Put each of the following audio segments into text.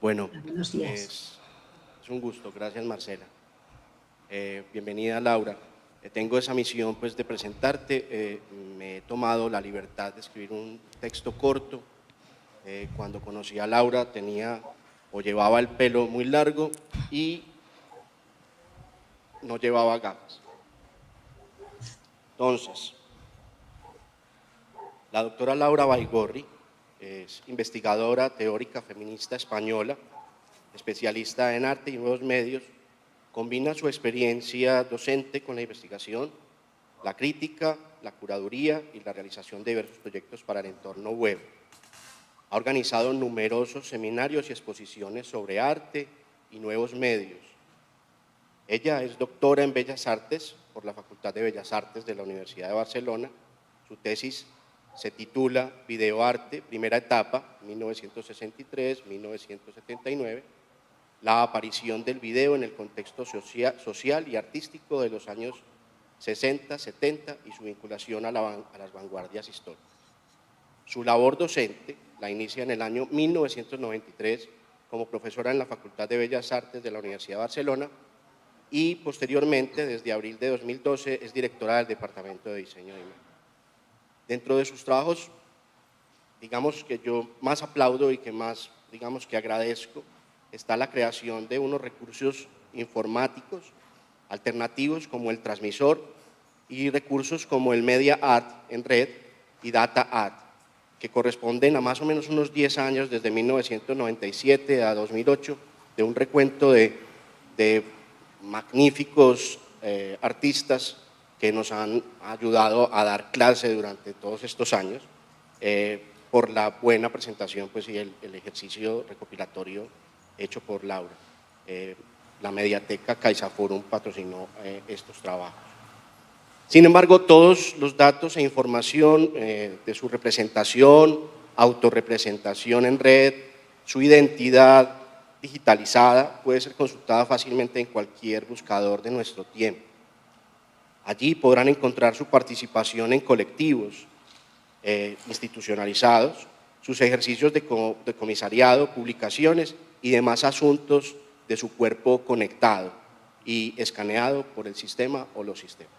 Bueno, Buenos días. es un gusto, gracias Marcela. Bienvenida Laura. Tengo esa misión pues de presentarte. Me he tomado la libertad de escribir un texto corto. Cuando conocí a Laura tenía o llevaba el pelo muy largo y no llevaba gafas. Entonces, la doctora Laura Baigorri es investigadora teórica feminista española, especialista en arte y nuevos medios. Combina su experiencia docente con la investigación, la crítica, la curaduría y la realización de diversos proyectos para el entorno web. Ha organizado numerosos seminarios y exposiciones sobre arte y nuevos medios. Ella es doctora en Bellas Artes por la Facultad de Bellas Artes de la Universidad de Barcelona. Su tesis se titula Videoarte, primera etapa, 1963-1979, la aparición del video en el contexto social y artístico de los años 60, 70 y su vinculación a las vanguardias históricas. Su labor docente la inicia en el año 1993 como profesora en la Facultad de Bellas Artes de la Universidad de Barcelona y posteriormente, desde abril de 2012, es directora del Departamento de Diseño de Imagen. Dentro de sus trabajos, digamos que yo más aplaudo y que más, digamos que agradezco, está la creación de unos recursos informáticos alternativos como el transmisor y recursos como el Media Art en red y Data Art, que corresponden a más o menos unos 10 años, desde 1997 a 2008, de un recuento de magníficos artistas que nos han ayudado a dar clase durante todos estos años, por la buena presentación pues, y el ejercicio recopilatorio hecho por Laura. La Mediateca CaixaForum patrocinó estos trabajos. Sin embargo, todos los datos e información de su representación, autorrepresentación en red, su identidad digitalizada puede ser consultada fácilmente en cualquier buscador de nuestro tiempo. Allí podrán encontrar su participación en colectivos institucionalizados, sus ejercicios de comisariado, publicaciones y demás asuntos de su cuerpo conectado y escaneado por el sistema o los sistemas.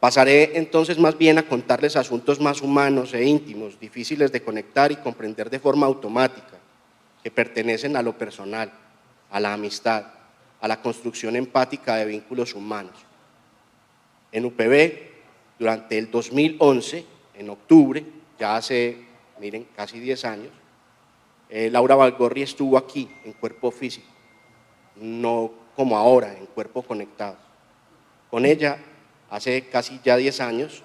Pasaré entonces más bien a contarles asuntos más humanos e íntimos, difíciles de conectar y comprender de forma automática, que pertenecen a lo personal, a la amistad, a la construcción empática de vínculos humanos. En UPB, durante el 2011, en octubre, ya hace, miren, casi 10 años, Laura Baigorri estuvo aquí en cuerpo físico, no como ahora, en cuerpo conectado. Con ella, hace casi ya 10 años,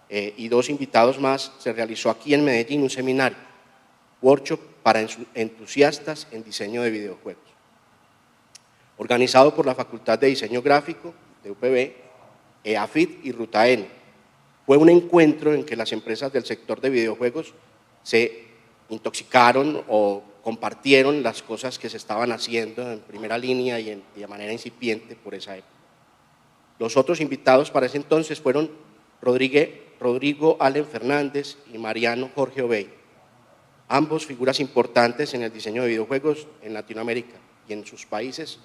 y 2 invitados más, se realizó aquí en Medellín un seminario, workshop para entusiastas en diseño de videojuegos, organizado por la Facultad de Diseño Gráfico de UPB, EAFIT y Ruta N. Fue un encuentro en que las empresas del sector de videojuegos se intoxicaron o compartieron las cosas que se estaban haciendo en primera línea y de manera incipiente por esa época. Los otros invitados para ese entonces fueron Rodrigo Allen Fernández y Mariano Jorge Obey, ambos figuras importantes en el diseño de videojuegos en Latinoamérica y en sus países,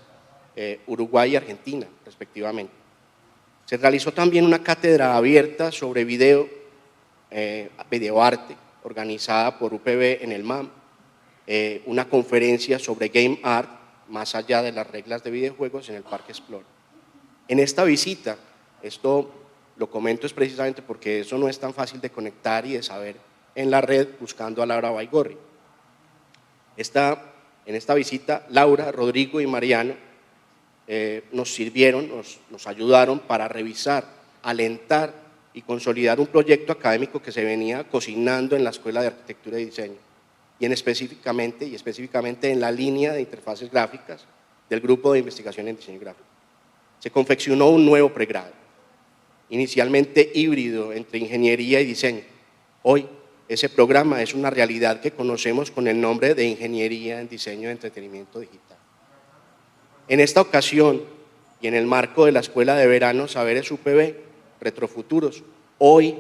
Uruguay y Argentina, respectivamente. Se realizó también una cátedra abierta sobre videoarte, organizada por UPB en el MAM, una conferencia sobre Game Art, más allá de las reglas de videojuegos, en el Parque Explore. En esta visita, esto lo comento es precisamente porque eso no es tan fácil de conectar y de saber en la red buscando a Laura Baigorri. En esta visita, Laura, Rodrigo y Mariano nos sirvieron, nos ayudaron para revisar, alentar y consolidar un proyecto académico que se venía cocinando en la Escuela de Arquitectura y Diseño, y específicamente en la línea de interfaces gráficas del Grupo de Investigación en Diseño Gráfico. Se confeccionó un nuevo pregrado, inicialmente híbrido entre ingeniería y diseño. Hoy, ese programa es una realidad que conocemos con el nombre de Ingeniería en Diseño de Entretenimiento Digital. En esta ocasión, y en el marco de la Escuela de Verano Saberes UPB, Retrofuturos, hoy,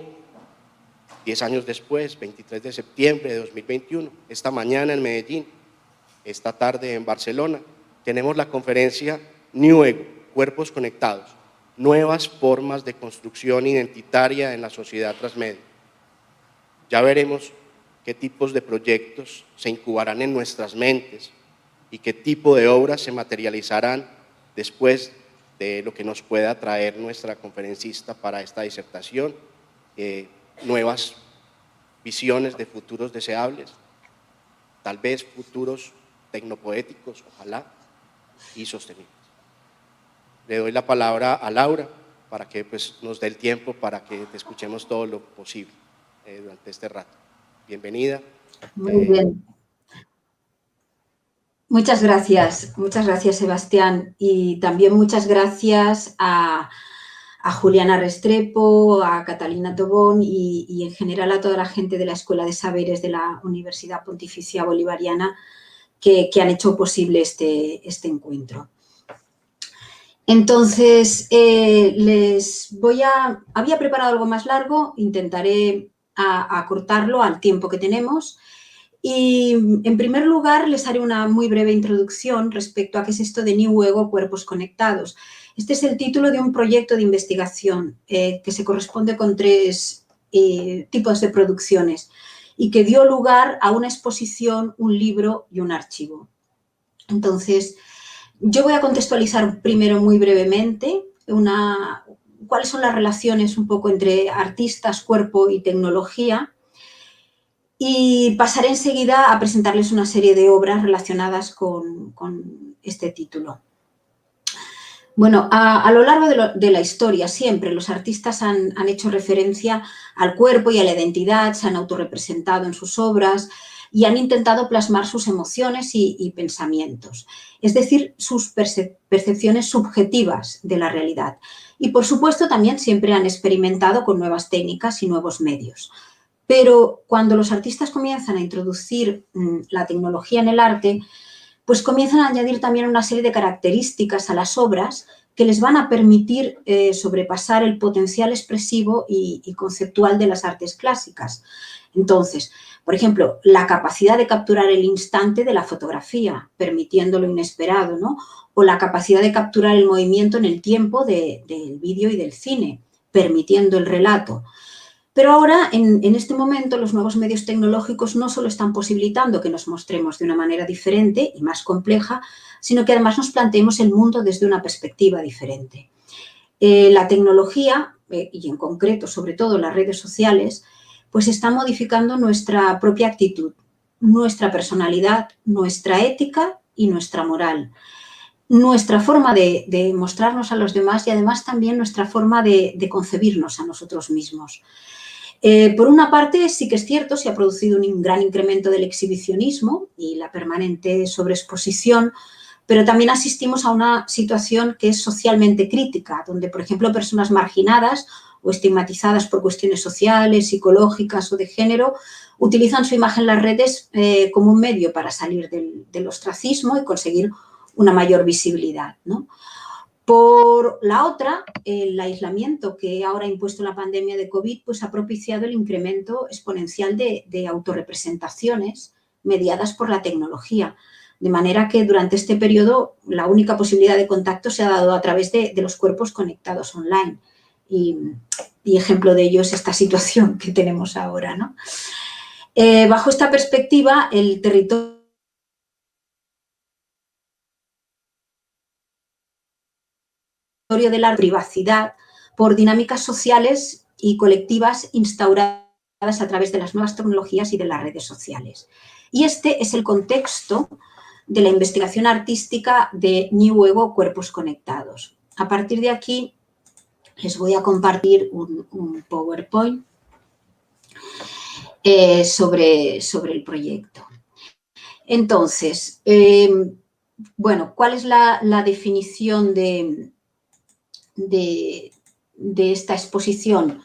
10 años después, 23 de septiembre de 2021, esta mañana en Medellín, esta tarde en Barcelona, tenemos la conferencia New Ego, Cuerpos Conectados, nuevas formas de construcción identitaria en la sociedad transmedia. Ya veremos qué tipos de proyectos se incubarán en nuestras mentes y qué tipo de obras se materializarán después de lo que nos pueda traer nuestra conferencista para esta disertación, nuevas visiones de futuros deseables, tal vez futuros tecnopoéticos, ojalá, y sostenibles. Le doy la palabra a Laura para que pues, nos dé el tiempo para que te escuchemos todo lo posible durante este rato. Bienvenida. Muy bien. Muchas gracias, Sebastián, y también muchas gracias a Juliana Restrepo, a Catalina Tobón y en general a toda la gente de la Escuela de Saberes de la Universidad Pontificia Bolivariana que han hecho posible este encuentro. Entonces, había preparado algo más largo, intentaré acortarlo al tiempo que tenemos. Y, en primer lugar, les haré una muy breve introducción respecto a qué es esto de New Ego, Cuerpos Conectados. Este es el título de un proyecto de investigación que se corresponde con 3 tipos de producciones y que dio lugar a una exposición, un libro y un archivo. Entonces, yo voy a contextualizar primero muy brevemente cuáles son las relaciones un poco entre artistas, cuerpo y tecnología, y pasaré enseguida a presentarles una serie de obras relacionadas con este título. Bueno, a lo largo de la historia siempre los artistas han hecho referencia al cuerpo y a la identidad, se han autorrepresentado en sus obras y han intentado plasmar sus emociones y pensamientos, es decir, sus percepciones subjetivas de la realidad. Y, por supuesto, también siempre han experimentado con nuevas técnicas y nuevos medios. Pero cuando los artistas comienzan a introducir la tecnología en el arte, pues comienzan a añadir también una serie de características a las obras que les van a permitir sobrepasar el potencial expresivo y conceptual de las artes clásicas. Entonces, por ejemplo, la capacidad de capturar el instante de la fotografía, permitiendo lo inesperado, ¿no? O la capacidad de capturar el movimiento en el tiempo del vídeo y del cine, permitiendo el relato. Pero ahora, en este momento, los nuevos medios tecnológicos no solo están posibilitando que nos mostremos de una manera diferente y más compleja, sino que además nos planteemos el mundo desde una perspectiva diferente. La tecnología, y en concreto, sobre todo las redes sociales, pues están modificando nuestra propia actitud, nuestra personalidad, nuestra ética y nuestra moral, nuestra forma de mostrarnos a los demás y además también nuestra forma de concebirnos a nosotros mismos. Por una parte, sí que es cierto, se ha producido un gran incremento del exhibicionismo y la permanente sobreexposición, pero también asistimos a una situación que es socialmente crítica, donde, por ejemplo, personas marginadas o estigmatizadas por cuestiones sociales, psicológicas o de género, utilizan su imagen en las redes como un medio para salir del ostracismo y conseguir una mayor visibilidad, ¿no? Por la otra, el aislamiento que ahora ha impuesto la pandemia de COVID pues ha propiciado el incremento exponencial de autorrepresentaciones mediadas por la tecnología, de manera que durante este periodo la única posibilidad de contacto se ha dado a través de los cuerpos conectados online. Y ejemplo de ello es esta situación que tenemos ahora, ¿no? Bajo esta perspectiva, el territorio de la privacidad por dinámicas sociales y colectivas instauradas a través de las nuevas tecnologías y de las redes sociales. Y este es el contexto de la investigación artística de New Ego, Cuerpos Conectados. A partir de aquí les voy a compartir un PowerPoint sobre el proyecto. Entonces, bueno, ¿cuál es la definición de esta exposición?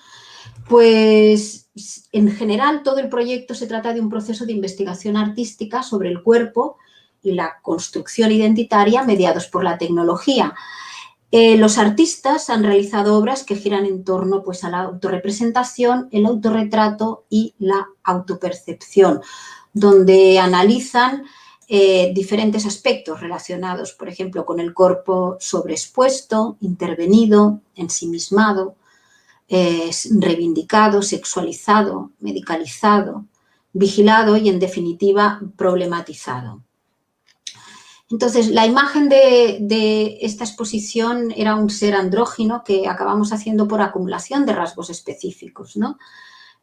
Pues, en general, todo el proyecto se trata de un proceso de investigación artística sobre el cuerpo y la construcción identitaria mediados por la tecnología. Los artistas han realizado obras que giran en torno pues, a la autorrepresentación, el autorretrato y la autopercepción, donde analizan diferentes aspectos relacionados, por ejemplo, con el cuerpo sobreexpuesto, intervenido, ensimismado, reivindicado, sexualizado, medicalizado, vigilado y, en definitiva, problematizado. Entonces, la imagen de esta exposición era un ser andrógino que acabamos haciendo por acumulación de rasgos específicos, ¿no?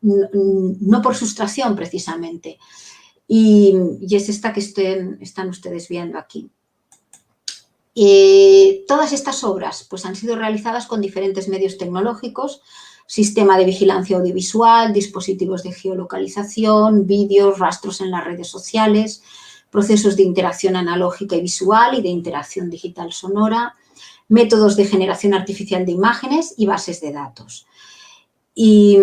No por sustracción, precisamente. Y es esta que están ustedes viendo aquí. Todas estas obras pues, han sido realizadas con diferentes medios tecnológicos, sistema de vigilancia audiovisual, dispositivos de geolocalización, vídeos, rastros en las redes sociales, procesos de interacción analógica y visual y de interacción digital sonora, métodos de generación artificial de imágenes y bases de datos. Y,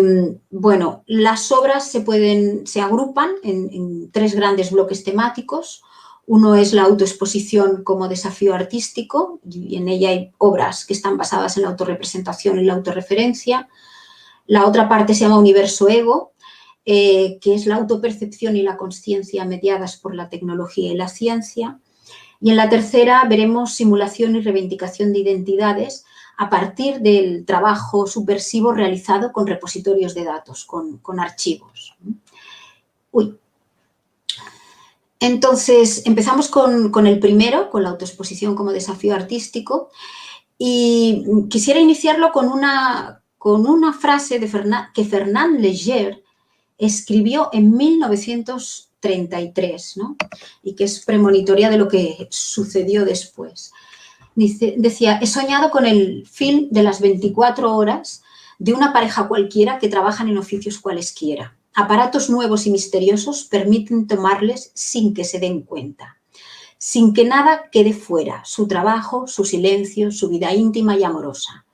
bueno, las obras se agrupan en 3 grandes bloques temáticos. Uno es la autoexposición como desafío artístico, y en ella hay obras que están basadas en la autorrepresentación y la autorreferencia. La otra parte se llama universo ego, que es la autopercepción y la consciencia mediadas por la tecnología y la ciencia. Y en la tercera veremos simulación y reivindicación de identidades a partir del trabajo subversivo realizado con repositorios de datos, con archivos. Entonces, empezamos con el primero, con la autoexposición como desafío artístico, y quisiera iniciarlo con una frase que Fernand Léger escribió en 1933, ¿no? Y que es premonitoria de lo que sucedió después. Decía, he soñado con el film de las 24 horas de una pareja cualquiera que trabajan en oficios cualesquiera. Aparatos nuevos y misteriosos permiten tomarles sin que se den cuenta, sin que nada quede fuera, su trabajo, su silencio, su vida íntima y amorosa.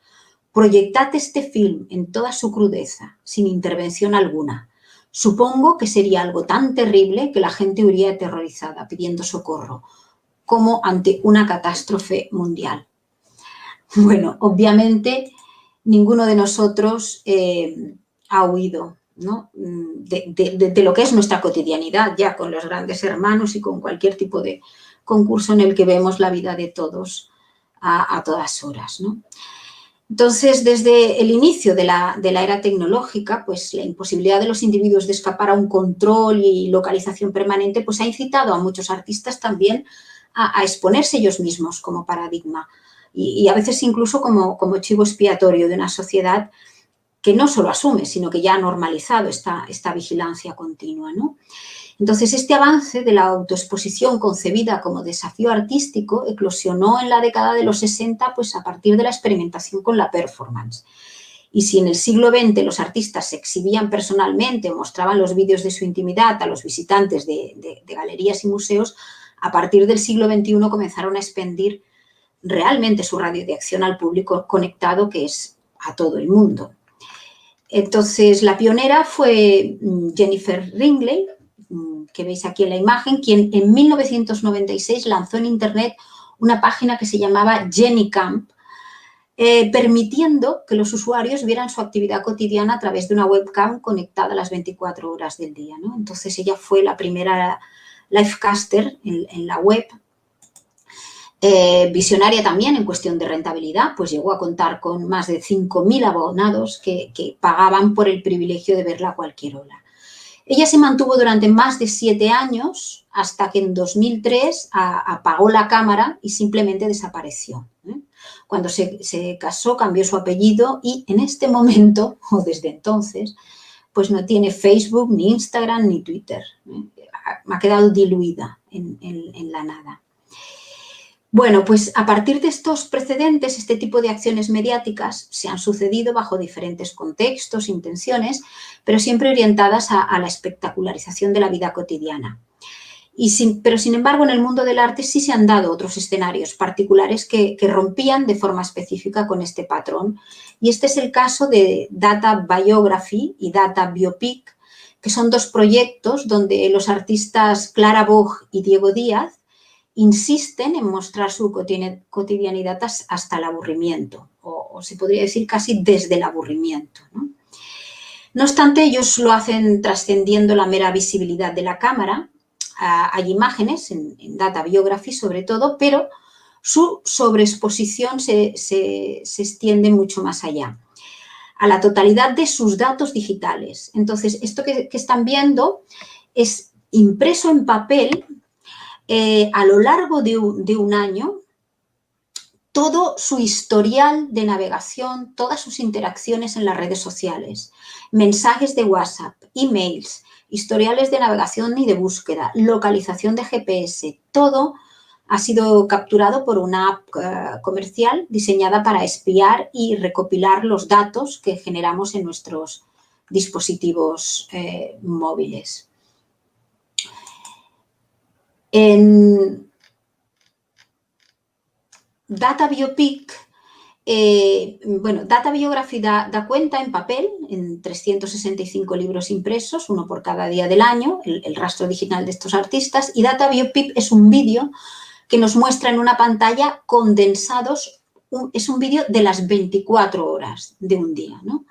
Proyectad este film en toda su crudeza, sin intervención alguna. Supongo que sería algo tan terrible que la gente huiría aterrorizada pidiendo socorro, como ante una catástrofe mundial. Bueno, obviamente ninguno de nosotros ha huido, ¿no? de lo que es nuestra cotidianidad, ya con los grandes hermanos y con cualquier tipo de concurso en el que vemos la vida de todos a todas horas, ¿no? Entonces, desde el inicio de la era tecnológica, pues la imposibilidad de los individuos de escapar a un control y localización permanente, pues ha incitado a muchos artistas también a exponerse ellos mismos como paradigma y a veces incluso como chivo expiatorio de una sociedad que no solo asume, sino que ya ha normalizado esta vigilancia continua, ¿no? Entonces, este avance de la autoexposición concebida como desafío artístico eclosionó en la década de los 60 pues, a partir de la experimentación con la performance. Y si en el siglo XX los artistas se exhibían personalmente o mostraban los vídeos de su intimidad a los visitantes de galerías y museos, a partir del siglo XXI comenzaron a expandir realmente su radio de acción al público conectado, que es a todo el mundo. Entonces, la pionera fue Jennifer Ringley, que veis aquí en la imagen, quien en 1996 lanzó en Internet una página que se llamaba JennyCamp, permitiendo que los usuarios vieran su actividad cotidiana a través de una webcam conectada a las 24 horas del día, ¿no? Entonces, ella fue la primera livecaster en la web, visionaria también en cuestión de rentabilidad, pues llegó a contar con más de 5.000 abonados que pagaban por el privilegio de verla a cualquier hora. Ella se mantuvo durante más de 7 años hasta que en 2003 apagó la cámara y simplemente desapareció. Cuando se casó cambió su apellido y en este momento, o desde entonces, pues no tiene Facebook, ni Instagram, ni Twitter. Ha quedado diluida en la nada. Bueno, pues a partir de estos precedentes, este tipo de acciones mediáticas se han sucedido bajo diferentes contextos, intenciones, pero siempre orientadas a la espectacularización de la vida cotidiana. Pero, sin embargo, en el mundo del arte sí se han dado otros escenarios particulares que rompían de forma específica con este patrón. Y este es el caso de Data Biography y Data Biopic, que son 2 proyectos donde los artistas Clara Boch y Diego Díaz insisten en mostrar su cotidianidad hasta el aburrimiento, o se podría decir casi desde el aburrimiento, ¿no? No obstante, ellos lo hacen trascendiendo la mera visibilidad de la cámara, hay imágenes en Data Biography sobre todo, pero su sobreexposición se extiende mucho más allá, a la totalidad de sus datos digitales. Entonces, esto que están viendo es impreso en papel a lo largo de un año, todo su historial de navegación, todas sus interacciones en las redes sociales, mensajes de WhatsApp, emails, historiales de navegación y de búsqueda, localización de GPS, todo ha sido capturado por una app comercial diseñada para espiar y recopilar los datos que generamos en nuestros dispositivos móviles. En Data Biopic, Data Biography da cuenta en papel, en 365 libros impresos, uno por cada día del año, el rastro digital de estos artistas, y Data Biopic es un vídeo que nos muestra en una pantalla condensados, es un vídeo de las 24 horas de un día, ¿no?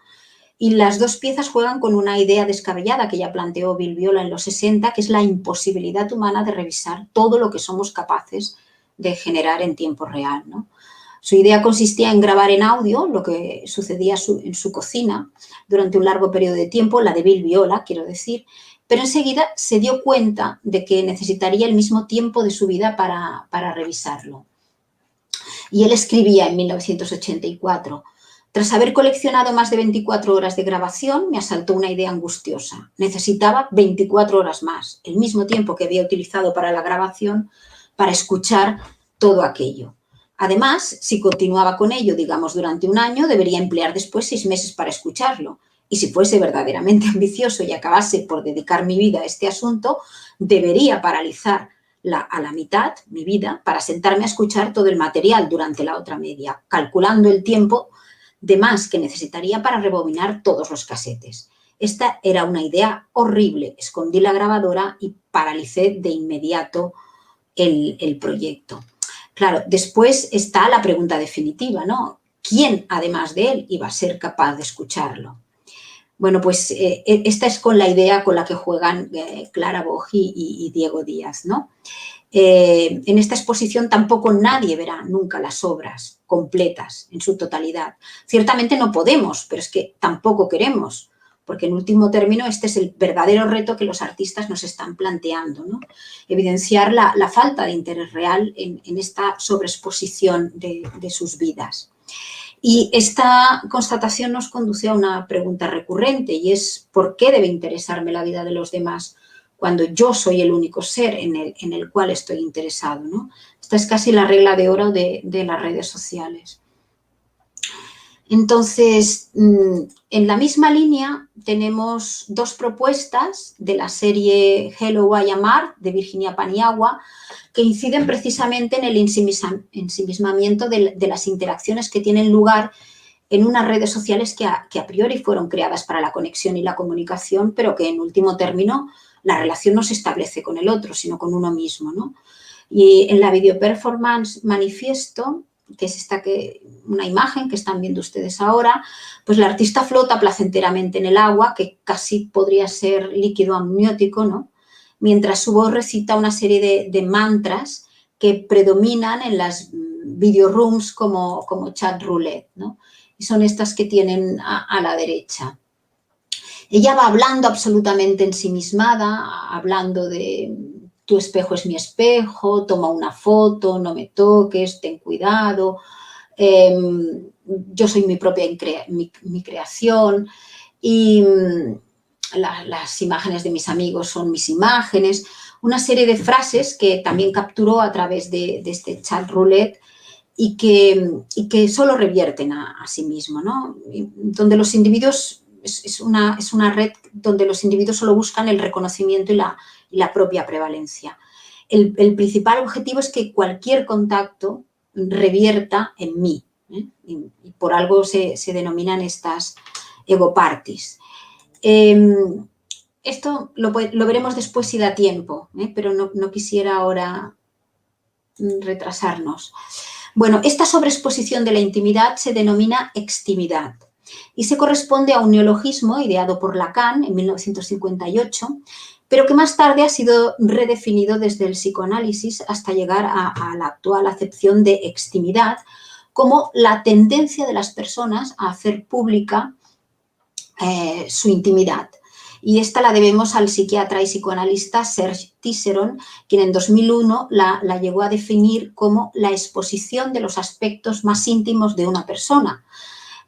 Y las dos piezas juegan con una idea descabellada que ya planteó Bill Viola en los 60, que es la imposibilidad humana de revisar todo lo que somos capaces de generar en tiempo real, ¿no? Su idea consistía en grabar en audio lo que sucedía en su cocina durante un largo periodo de tiempo, la de Bill Viola, quiero decir, pero enseguida se dio cuenta de que necesitaría el mismo tiempo de su vida para revisarlo. Y él escribía en 1984, tras haber coleccionado más de 24 horas de grabación, me asaltó una idea angustiosa. Necesitaba 24 horas más, el mismo tiempo que había utilizado para la grabación, para escuchar todo aquello. Además, si continuaba con ello, digamos, durante un año, debería emplear después 6 meses para escucharlo. Y si fuese verdaderamente ambicioso y acabase por dedicar mi vida a este asunto, debería paralizar a la mitad mi vida para sentarme a escuchar todo el material durante la otra media, calculando el tiempo de más que necesitaría para rebobinar todos los casetes. Esta era una idea horrible. Escondí la grabadora y paralicé de inmediato el proyecto. Claro, después está la pregunta definitiva, ¿no? ¿Quién, además de él, iba a ser capaz de escucharlo? Bueno, pues esta es con la idea con la que juegan Clara Boch y Diego Díaz, ¿no? En esta exposición tampoco nadie verá nunca las obras completas en su totalidad. Ciertamente no podemos, pero es que tampoco queremos, porque en último término este es el verdadero reto que los artistas nos están planteando, ¿no? Evidenciar la falta de interés real en esta sobreexposición de sus vidas. Y esta constatación nos conduce a una pregunta recurrente y es ¿por qué debe interesarme la vida de los demás cuando yo soy el único ser en el cual estoy interesado, ¿no? Esta es casi la regla de oro de las redes sociales. Entonces, en la misma línea tenemos dos propuestas de la serie Hello, I Am Art de Virginia Paniagua que inciden precisamente en el ensimismamiento de las interacciones que tienen lugar en unas redes sociales que a priori fueron creadas para la conexión y la comunicación, pero que en último término la relación no se establece con el otro, sino con uno mismo, ¿no? Y en la video performance manifiesto, que es una imagen que están viendo ustedes ahora, pues la artista flota placenteramente en el agua, que casi podría ser líquido amniótico, ¿no? Mientras su voz recita una serie de mantras que predominan en las video rooms como chat roulette, ¿no? Y son estas que tienen a la derecha. Ella va hablando absolutamente ensimismada, hablando de tu espejo es mi espejo, toma una foto, no me toques, ten cuidado, yo soy mi propia mi creación y las imágenes de mis amigos son mis imágenes, una serie de frases que también capturó a través de este chat roulette y que solo revierten a sí mismo, ¿no? Donde los individuos, es una red donde los individuos solo buscan el reconocimiento y la propia prevalencia. El principal objetivo es que cualquier contacto revierta en mí, ¿eh? Y por algo se denominan estas ego parties. Esto lo veremos después si da tiempo, pero no quisiera ahora retrasarnos. Bueno, esta sobreexposición de la intimidad se denomina extimidad y se corresponde a un neologismo ideado por Lacan en 1958 pero que más tarde ha sido redefinido desde el psicoanálisis hasta llegar a la actual acepción de extimidad como la tendencia de las personas a hacer pública su intimidad. Y esta la debemos al psiquiatra y psicoanalista Serge Tisseron, quien en 2001 la llegó a definir como la exposición de los aspectos más íntimos de una persona.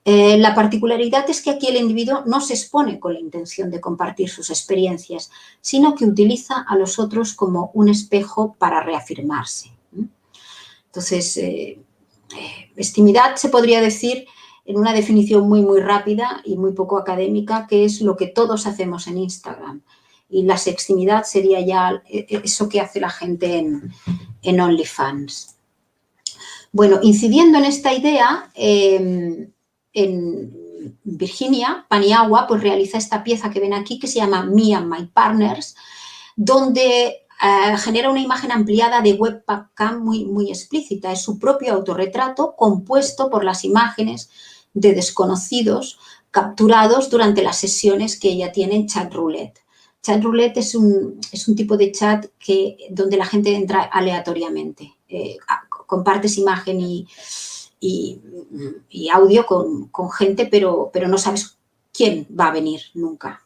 La particularidad es que aquí el individuo no se expone con la intención de compartir sus experiencias, sino que utiliza a los otros como un espejo para reafirmarse. Entonces, extimidad se podría decir en una definición muy, muy rápida y muy poco académica, que es lo que todos hacemos en Instagram. Y la sextimidad sería ya eso que hace la gente en OnlyFans. Bueno, incidiendo en esta idea, en Virginia Paniagua pues realiza esta pieza que ven aquí que se llama Me and My Partners, donde genera una imagen ampliada de webcam muy, muy explícita. Es su propio autorretrato compuesto por las imágenes de desconocidos capturados durante las sesiones que ella tiene en Chat Roulette. Chat Roulette es un tipo de chat donde la gente entra aleatoriamente. Compartes imagen y audio con gente, pero no sabes quién va a venir nunca.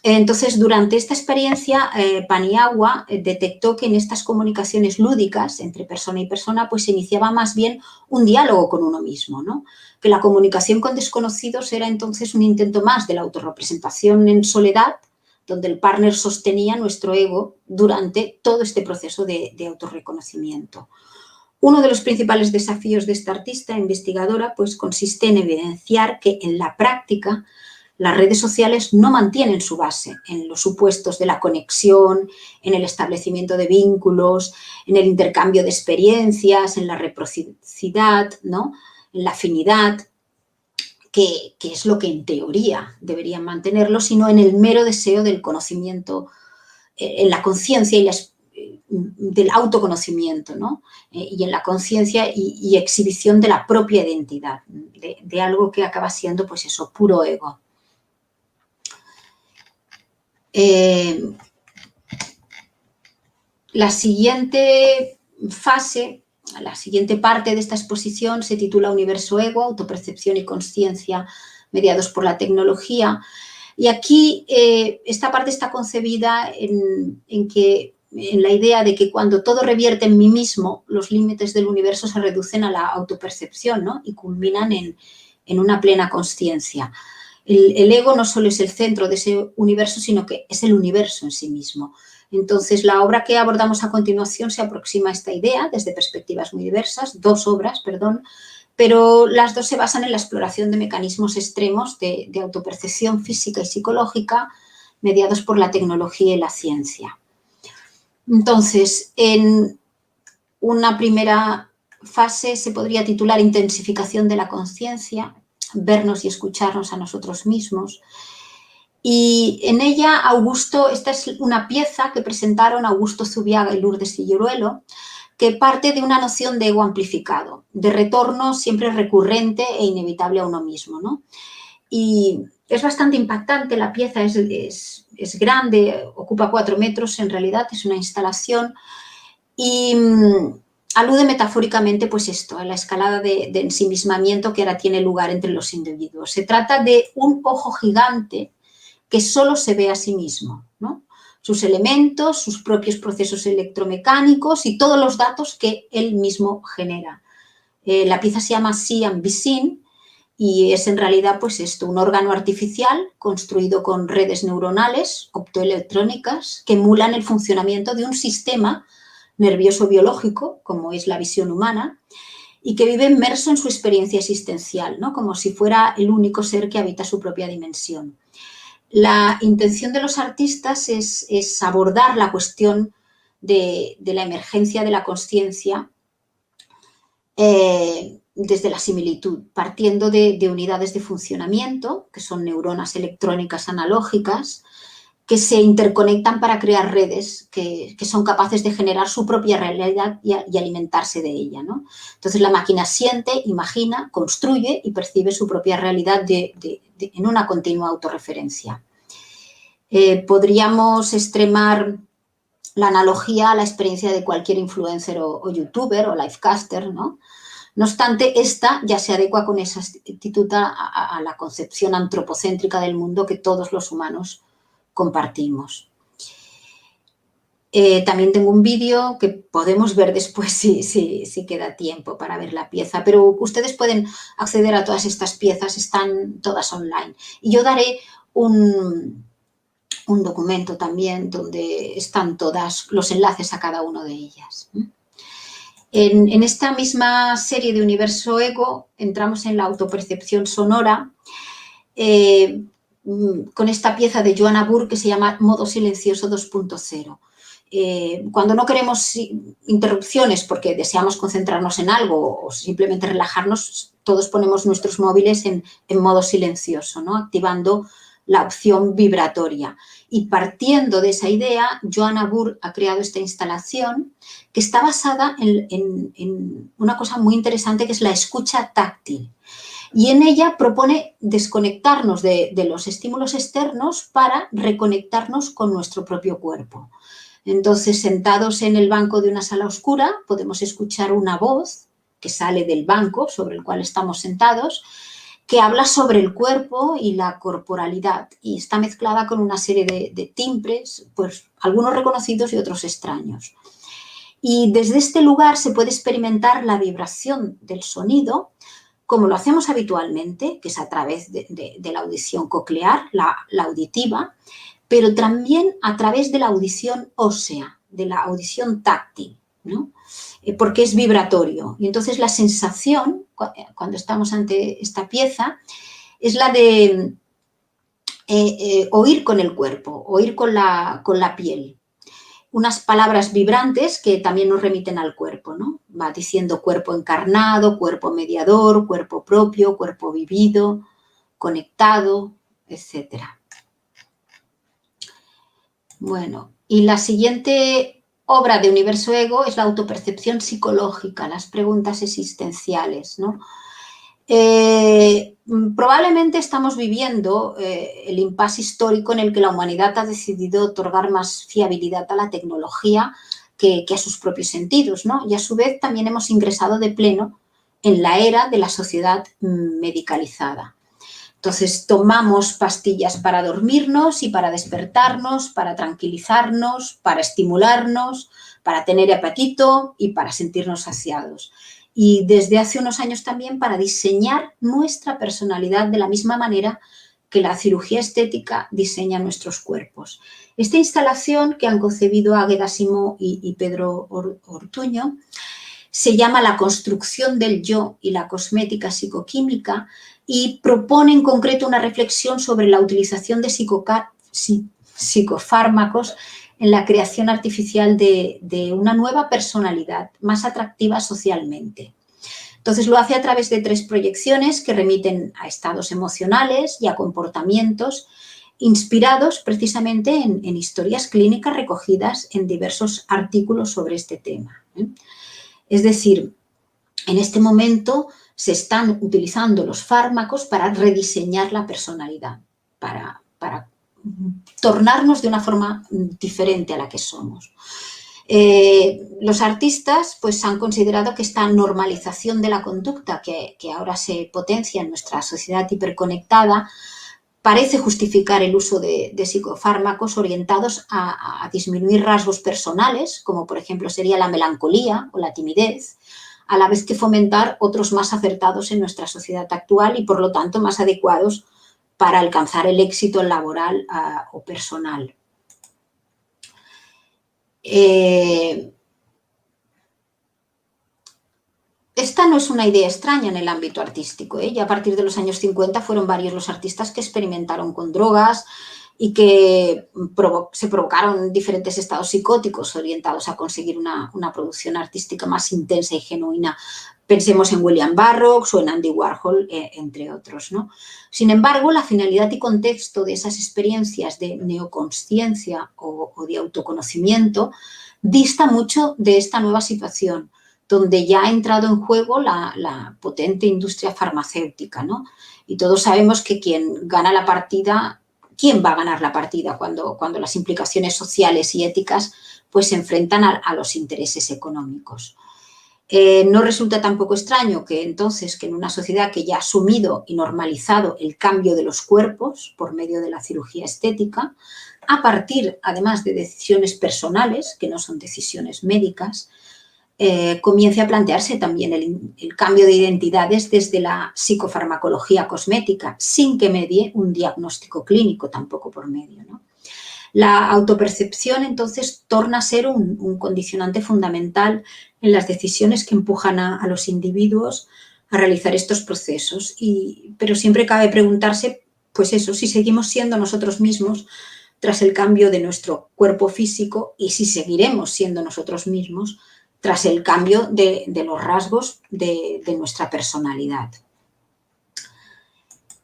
Entonces, durante esta experiencia, Paniagua detectó que en estas comunicaciones lúdicas entre persona y persona pues se iniciaba más bien un diálogo con uno mismo, ¿no? Que la comunicación con desconocidos era entonces un intento más de la autorrepresentación en soledad, donde el partner sostenía nuestro ego durante todo este proceso de autorreconocimiento. Uno de los principales desafíos de esta artista investigadora pues consiste en evidenciar que en la práctica las redes sociales no mantienen su base en los supuestos de la conexión, en el establecimiento de vínculos, en el intercambio de experiencias, en la reciprocidad, ¿no? En la afinidad, que es lo que en teoría deberían mantenerlo, sino en el mero deseo del conocimiento, en la conciencia y del autoconocimiento, ¿no? Y en la conciencia y exhibición de la propia identidad, de algo que acaba siendo, pues eso, puro ego. La siguiente fase, la siguiente parte de esta exposición se titula Universo Ego, autopercepción y consciencia mediados por la tecnología. Y aquí esta parte está concebida en la idea de que cuando todo revierte en mí mismo, los límites del universo se reducen a la autopercepción, ¿no? Y culminan en una plena consciencia. El ego no solo es el centro de ese universo, sino que es el universo en sí mismo. Entonces, la obra que abordamos a continuación se aproxima a esta idea desde perspectivas muy diversas, dos obras, perdón, pero las dos se basan en la exploración de mecanismos extremos de autopercepción física y psicológica mediados por la tecnología y la ciencia. Entonces, en una primera fase se podría titular Intensificación de la conciencia, vernos y escucharnos a nosotros mismos. Y en ella esta es una pieza que presentaron Augusto Zubiaga y Lourdes Villoruelo, que parte de una noción de ego amplificado, de retorno siempre recurrente e inevitable a uno mismo, ¿no? Y es bastante impactante, la pieza es grande, ocupa 4 metros, en realidad es una instalación y alude metafóricamente pues a la escalada de ensimismamiento que ahora tiene lugar entre los individuos. Se trata de un ojo gigante que solo se ve a sí mismo, ¿no? Sus elementos, sus propios procesos electromecánicos y todos los datos que él mismo genera. La pieza se llama See and Be Seen y es en realidad pues un órgano artificial construido con redes neuronales optoelectrónicas que emulan el funcionamiento de un sistema nervioso biológico, como es la visión humana, y que vive inmerso en su experiencia existencial, ¿no? Como si fuera el único ser que habita su propia dimensión. La intención de los artistas es abordar la cuestión de la emergencia de la consciencia desde la similitud, partiendo de unidades de funcionamiento, que son neuronas electrónicas analógicas, que se interconectan para crear redes que son capaces de generar su propia realidad y alimentarse de ella, ¿no? Entonces la máquina siente, imagina, construye y percibe su propia realidad en una continua autorreferencia. Podríamos extremar la analogía a la experiencia de cualquier influencer o youtuber o livecaster, ¿no? No obstante, esta ya se adecua con esa actitud a la concepción antropocéntrica del mundo que todos los humanos compartimos. También tengo un vídeo que podemos ver después si queda tiempo para ver la pieza, pero ustedes pueden acceder a todas estas piezas, están todas online. Y yo daré un documento también donde están todos los enlaces a cada una de ellas. En esta misma serie de Universo Ego entramos en la autopercepción sonora con esta pieza de Joanna Burr que se llama Modo Silencioso 2.0. Cuando no queremos interrupciones porque deseamos concentrarnos en algo o simplemente relajarnos, todos ponemos nuestros móviles en modo silencioso, ¿no? Activando la opción vibratoria. Y partiendo de esa idea, Joanna Burr ha creado esta instalación que está basada en una cosa muy interesante que es la escucha táctil. Y en ella propone desconectarnos de los estímulos externos para reconectarnos con nuestro propio cuerpo. Entonces, sentados en el banco de una sala oscura, podemos escuchar una voz que sale del banco sobre el cual estamos sentados, que habla sobre el cuerpo y la corporalidad y está mezclada con una serie de timbres, pues algunos reconocidos y otros extraños. Y desde este lugar se puede experimentar la vibración del sonido como lo hacemos habitualmente, que es a través de la audición coclear, la auditiva, pero también a través de la audición ósea, de la audición táctil, ¿no? Porque es vibratorio. Y entonces la sensación, cuando estamos ante esta pieza, es la de oír con el cuerpo, oír con la piel. Unas palabras vibrantes que también nos remiten al cuerpo, ¿no? Va diciendo cuerpo encarnado, cuerpo mediador, cuerpo propio, cuerpo vivido, conectado, etc. Bueno, y la siguiente obra de Universo Ego es la autopercepción psicológica, las preguntas existenciales, ¿no? Probablemente estamos viviendo el impasse histórico en el que la humanidad ha decidido otorgar más fiabilidad a la tecnología que a sus propios sentidos, ¿no? Y a su vez también hemos ingresado de pleno en la era de la sociedad medicalizada. Entonces tomamos pastillas para dormirnos y para despertarnos, para tranquilizarnos, para estimularnos, para tener apetito y para sentirnos saciados. Y desde hace unos años también para diseñar nuestra personalidad de la misma manera que la cirugía estética diseña nuestros cuerpos. Esta instalación que han concebido Águeda Simó y Pedro Ortuño se llama La construcción del yo y la cosmética psicoquímica y propone en concreto una reflexión sobre la utilización de psicofármacos en la creación artificial de una nueva personalidad más atractiva socialmente. Entonces lo hace a través de 3 proyecciones que remiten a estados emocionales y a comportamientos inspirados precisamente en historias clínicas recogidas en diversos artículos sobre este tema. Es decir, en este momento se están utilizando los fármacos para rediseñar la personalidad, para tornarnos de una forma diferente a la que somos. Los artistas pues, han considerado que esta normalización de la conducta que ahora se potencia en nuestra sociedad hiperconectada parece justificar el uso de psicofármacos orientados a disminuir rasgos personales, como por ejemplo sería la melancolía o la timidez, a la vez que fomentar otros más acertados en nuestra sociedad actual y por lo tanto más adecuados para alcanzar el éxito laboral o personal. Esta no es una idea extraña en el ámbito artístico, ¿eh? Ya a partir de los años 50 fueron varios los artistas que experimentaron con drogas y que se provocaron diferentes estados psicóticos orientados a conseguir una producción artística más intensa y genuina. Pensemos en William Burroughs o en Andy Warhol, entre otros, ¿no? Sin embargo, la finalidad y contexto de esas experiencias de neoconsciencia o de autoconocimiento dista mucho de esta nueva situación, donde ya ha entrado en juego la potente industria farmacéutica, ¿no? Y todos sabemos que quien gana la partida quién va a ganar la partida cuando las implicaciones sociales y éticas pues se enfrentan a los intereses económicos. No resulta tampoco extraño que entonces que en una sociedad que ya ha asumido y normalizado el cambio de los cuerpos por medio de la cirugía estética, a partir además de decisiones personales, que no son decisiones médicas, comience a plantearse también el cambio de identidades desde la psicofarmacología cosmética, sin que medie un diagnóstico clínico tampoco por medio, ¿no? La autopercepción, entonces, torna a ser un condicionante fundamental en las decisiones que empujan a los individuos a realizar estos procesos. Pero siempre cabe preguntarse, pues eso, si seguimos siendo nosotros mismos tras el cambio de nuestro cuerpo físico y si seguiremos siendo nosotros mismos tras el cambio de los rasgos de nuestra personalidad.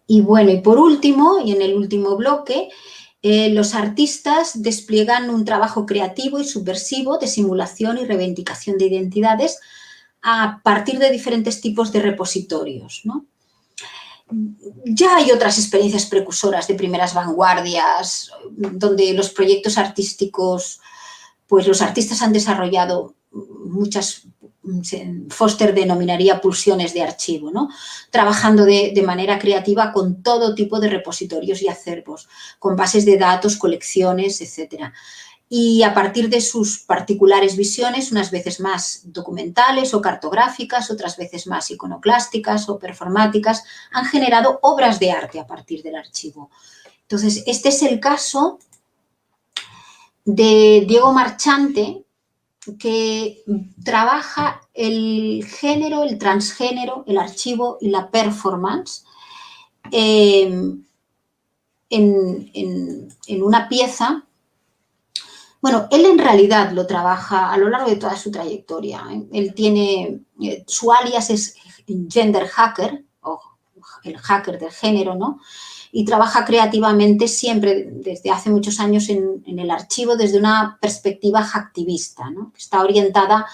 Y bueno, y por último, y en el último bloque, los artistas despliegan un trabajo creativo y subversivo de simulación y reivindicación de identidades a partir de diferentes tipos de repositorios, ¿no? Ya hay otras experiencias precursoras de primeras vanguardias donde los proyectos artísticos, pues los artistas han desarrollado muchas, Foster denominaría pulsiones de archivo, ¿no? Trabajando de manera creativa con todo tipo de repositorios y acervos, con bases de datos, colecciones, etc. Y a partir de sus particulares visiones, unas veces más documentales o cartográficas, otras veces más iconoclásticas o performáticas, han generado obras de arte a partir del archivo. Entonces, este es el caso de Diego Marchante, que trabaja el género, el transgénero, el archivo y la performance en una pieza. Bueno, él en realidad lo trabaja a lo largo de toda su trayectoria. Él tiene, su alias es Gender Hacker, o el hacker del género, ¿no? Y trabaja creativamente siempre, desde hace muchos años, en el archivo desde una perspectiva hacktivista, ¿no? Que está orientada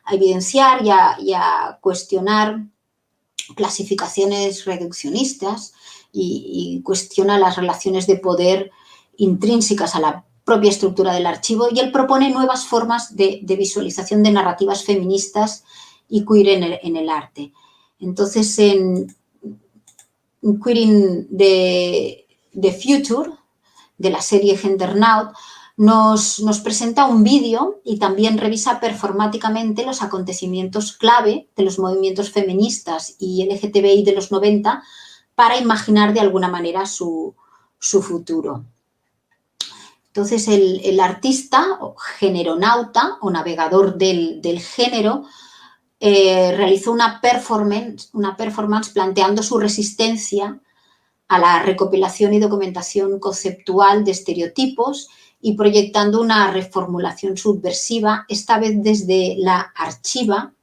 a evidenciar y a cuestionar clasificaciones reduccionistas y cuestiona las relaciones de poder intrínsecas a la propia estructura del archivo, y él propone nuevas formas de visualización de narrativas feministas y queer en el arte. Entonces, en Queering the Future, de la serie Gendernaut, nos presenta un vídeo y también revisa performáticamente los acontecimientos clave de los movimientos feministas y LGTBI de los 90 para imaginar de alguna manera su futuro. Entonces, el artista, o generonauta, o navegador del género, realizó una performance planteando su resistencia a la recopilación y documentación conceptual de estereotipos y proyectando una reformulación subversiva, esta vez desde la archiva,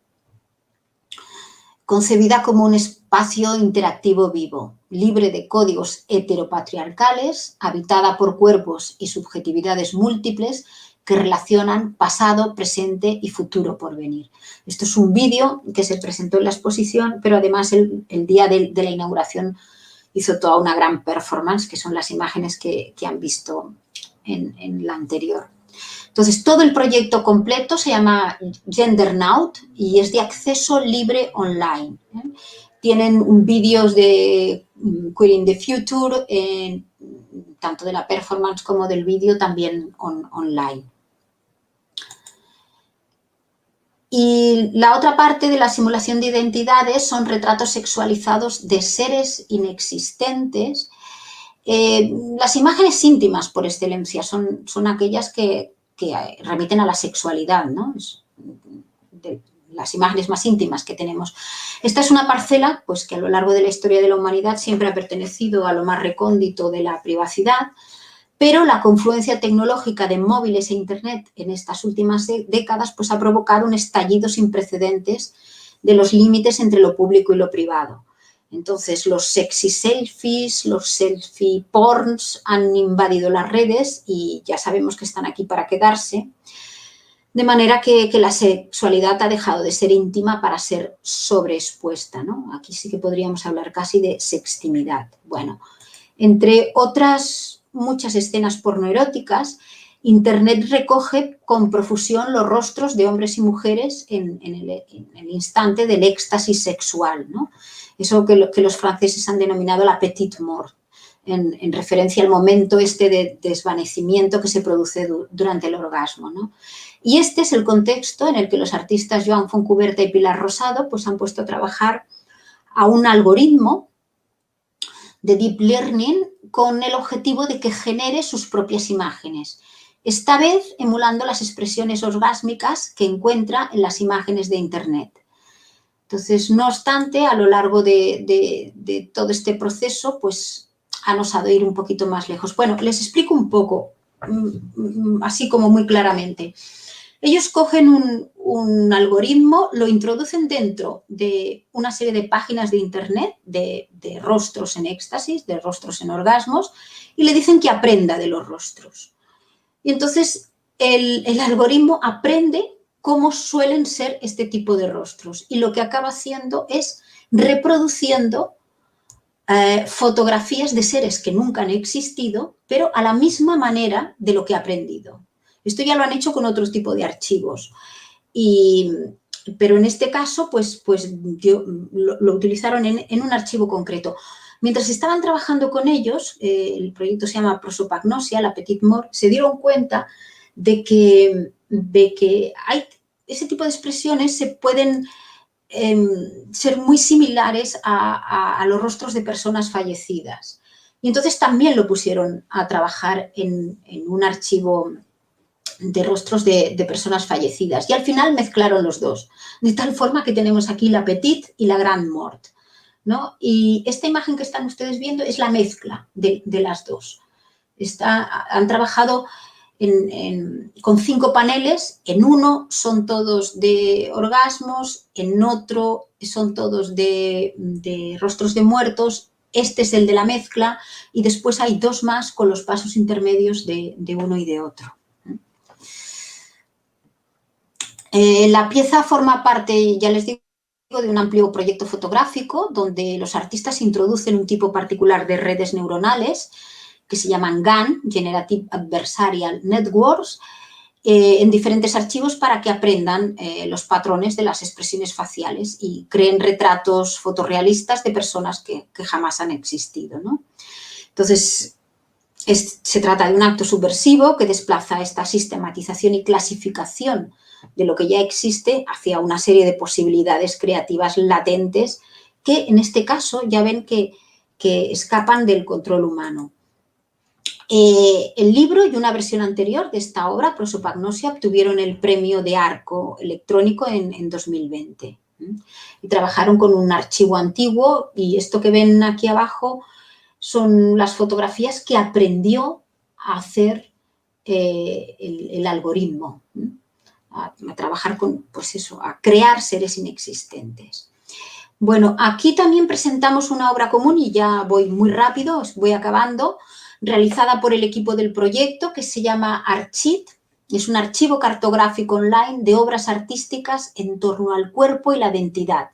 concebida como un espacio interactivo vivo, libre de códigos heteropatriarcales, habitada por cuerpos y subjetividades múltiples que relacionan pasado, presente y futuro por venir. Esto es un vídeo que se presentó en la exposición, pero además el día de la inauguración hizo toda una gran performance, que son las imágenes que han visto en la anterior. Entonces, todo el proyecto completo se llama Gendernaut y es de acceso libre online. Tienen vídeos de Queering the Future, tanto de la performance como del vídeo, también online. Y la otra parte de la simulación de identidades son retratos sexualizados de seres inexistentes. Las imágenes íntimas, por excelencia, son aquellas que remiten a la sexualidad, ¿no? De las imágenes más íntimas que tenemos. Esta es una parcela, pues, que a lo largo de la historia de la humanidad siempre ha pertenecido a lo más recóndito de la privacidad, pero la confluencia tecnológica de móviles e Internet en estas últimas décadas pues, ha provocado un estallido sin precedentes de los límites entre lo público y lo privado. Entonces, los sexy selfies, los selfie porns han invadido las redes y ya sabemos que están aquí para quedarse, de manera que la sexualidad ha dejado de ser íntima para ser sobreexpuesta, ¿no? Aquí sí que podríamos hablar casi de sextimidad. Bueno, entre otras muchas escenas pornoeróticas, Internet recoge con profusión los rostros de hombres y mujeres en el instante del éxtasis sexual, ¿no? Eso que los franceses han denominado la petite mort, en referencia al momento este de desvanecimiento que se produce durante el orgasmo, ¿no? Y este es el contexto en el que los artistas Joan Fontcuberta y Pilar Rosado pues, han puesto a trabajar a un algoritmo de deep learning con el objetivo de que genere sus propias imágenes, esta vez emulando las expresiones orgásmicas que encuentra en las imágenes de Internet. Entonces, no obstante, a lo largo de todo este proceso, pues han osado ir un poquito más lejos. Bueno, les explico un poco, así como muy claramente. Ellos cogen un algoritmo, lo introducen dentro de una serie de páginas de Internet, de rostros en éxtasis, de rostros en orgasmos, y le dicen que aprenda de los rostros. Y entonces el algoritmo aprende cómo suelen ser este tipo de rostros y lo que acaba haciendo es reproduciendo fotografías de seres que nunca han existido, pero a la misma manera de lo que ha aprendido. Esto ya lo han hecho con otro tipo de archivos, pero en este caso pues lo utilizaron en un archivo concreto. Mientras estaban trabajando con ellos, el proyecto se llama Prosopagnosia, la Petite Mort, se dieron cuenta de que hay ese tipo de expresiones se pueden ser muy similares a los rostros de personas fallecidas. Y entonces también lo pusieron a trabajar en un archivo de rostros de personas fallecidas. Y al final mezclaron los dos, de tal forma que tenemos aquí la Petite y la Grande Mort, ¿no? Y esta imagen que están ustedes viendo es la mezcla de las dos. Han trabajado con 5 paneles, en uno son todos de orgasmos, en otro son todos de rostros de muertos, este es el de la mezcla y después hay 2 más con los pasos intermedios de uno y de otro. La pieza forma parte, ya les digo, de un amplio proyecto fotográfico donde los artistas introducen un tipo particular de redes neuronales que se llaman GAN, Generative Adversarial Networks, en diferentes archivos para que aprendan los patrones de las expresiones faciales y creen retratos fotorrealistas de personas que jamás han existido, ¿no? Entonces, se trata de un acto subversivo que desplaza esta sistematización y clasificación de lo que ya existe hacia una serie de posibilidades creativas latentes que, en este caso, ya ven que escapan del control humano. El libro y una versión anterior de esta obra, Prosopagnosia, obtuvieron el premio de Arco electrónico en 2020. Y trabajaron con un archivo antiguo y esto que ven aquí abajo son las fotografías que aprendió a hacer el algoritmo, a trabajar con, pues eso, a crear seres inexistentes. Bueno, aquí también presentamos una obra común y ya voy muy rápido, os voy acabando, realizada por el equipo del proyecto que se llama Archit. Es un archivo cartográfico online de obras artísticas en torno al cuerpo y la identidad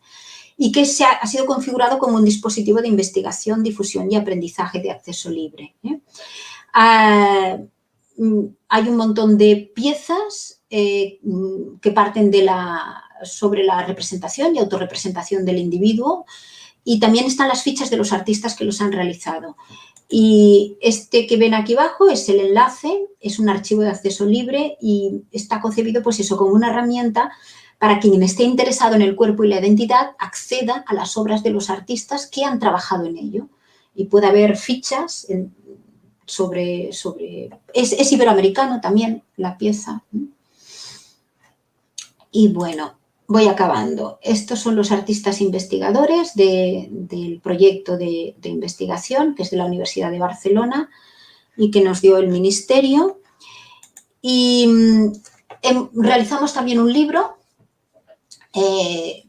y que ha sido configurado como un dispositivo de investigación, difusión y aprendizaje de acceso libre. Hay un montón de piezas que parten sobre la representación y autorrepresentación del individuo y también están las fichas de los artistas que los han realizado. Y este que ven aquí abajo es el enlace, es un archivo de acceso libre y está concebido pues eso como una herramienta para quien esté interesado en el cuerpo y la identidad acceda a las obras de los artistas que han trabajado en ello y puede haber fichas sobre es iberoamericano también la pieza. Y bueno, voy acabando. Estos son los artistas investigadores del proyecto de investigación, que es de la Universidad de Barcelona y que nos dio el Ministerio. Y realizamos también un libro que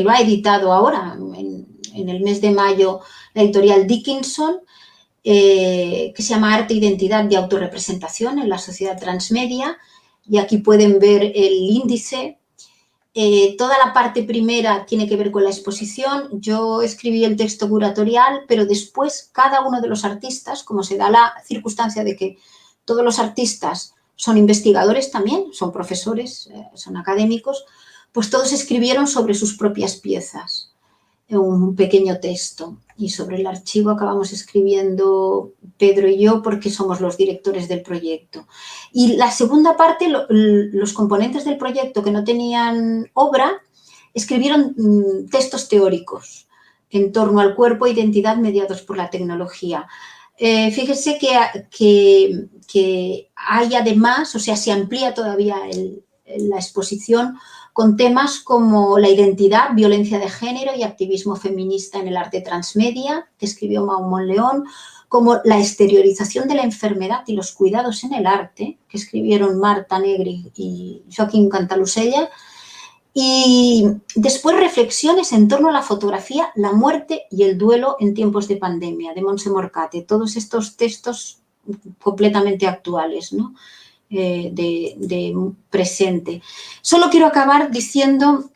lo ha editado ahora, en el mes de mayo, la editorial Dickinson, que se llama Arte, Identidad y Autorrepresentación en la Sociedad Transmedia. Y aquí pueden ver el índice Toda la parte primera tiene que ver con la exposición. Yo escribí el texto curatorial, pero después cada uno de los artistas, como se da la circunstancia de que todos los artistas son investigadores también, son profesores, son académicos, pues todos escribieron sobre sus propias piezas un pequeño texto. Y sobre el archivo acabamos escribiendo Pedro y yo porque somos los directores del proyecto. Y la segunda parte, los componentes del proyecto que no tenían obra, escribieron textos teóricos en torno al cuerpo e identidad mediados por la tecnología. Fíjese que hay además, o sea, se amplía todavía la exposición con temas como la identidad, violencia de género y activismo feminista en el arte transmedia, que escribió Maumont León, como la exteriorización de la enfermedad y los cuidados en el arte, que escribieron Marta Negri y Joaquín Cantalusella, y después reflexiones en torno a la fotografía, la muerte y el duelo en tiempos de pandemia, de Montse Morcate. Todos estos textos completamente actuales, ¿no? De presente. Solo quiero acabar haciendo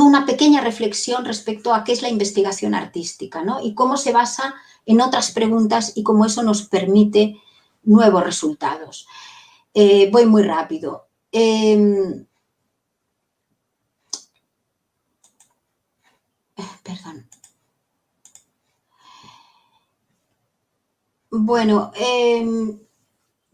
una pequeña reflexión respecto a qué es la investigación artística, ¿no? Y cómo se basa en otras preguntas y cómo eso nos permite nuevos resultados. Voy muy rápido. Perdón. Bueno,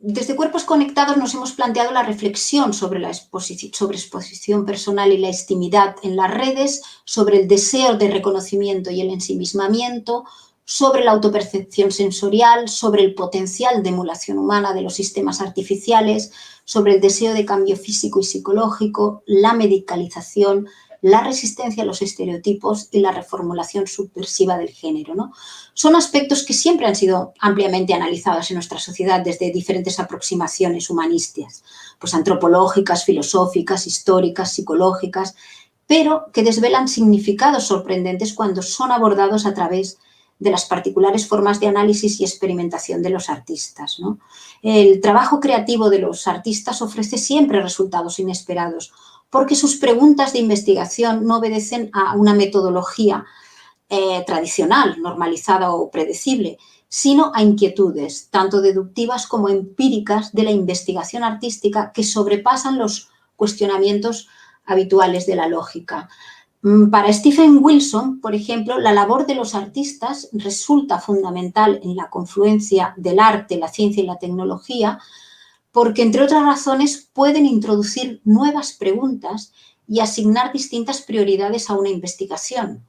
desde Cuerpos Conectados nos hemos planteado la reflexión sobre exposición personal y la intimidad en las redes, sobre el deseo de reconocimiento y el ensimismamiento, sobre la autopercepción sensorial, sobre el potencial de emulación humana de los sistemas artificiales, sobre el deseo de cambio físico y psicológico, la medicalización, la resistencia a los estereotipos y la reformulación subversiva del género, ¿no? Son aspectos que siempre han sido ampliamente analizados en nuestra sociedad desde diferentes aproximaciones humanistas, pues antropológicas, filosóficas, históricas, psicológicas, pero que desvelan significados sorprendentes cuando son abordados a través de las particulares formas de análisis y experimentación de los artistas, ¿no? El trabajo creativo de los artistas ofrece siempre resultados inesperados, porque sus preguntas de investigación no obedecen a una metodología tradicional, normalizada o predecible, sino a inquietudes, tanto deductivas como empíricas, de la investigación artística que sobrepasan los cuestionamientos habituales de la lógica. Para Stephen Wilson, por ejemplo, la labor de los artistas resulta fundamental en la confluencia del arte, la ciencia y la tecnología, porque, entre otras razones, pueden introducir nuevas preguntas y asignar distintas prioridades a una investigación.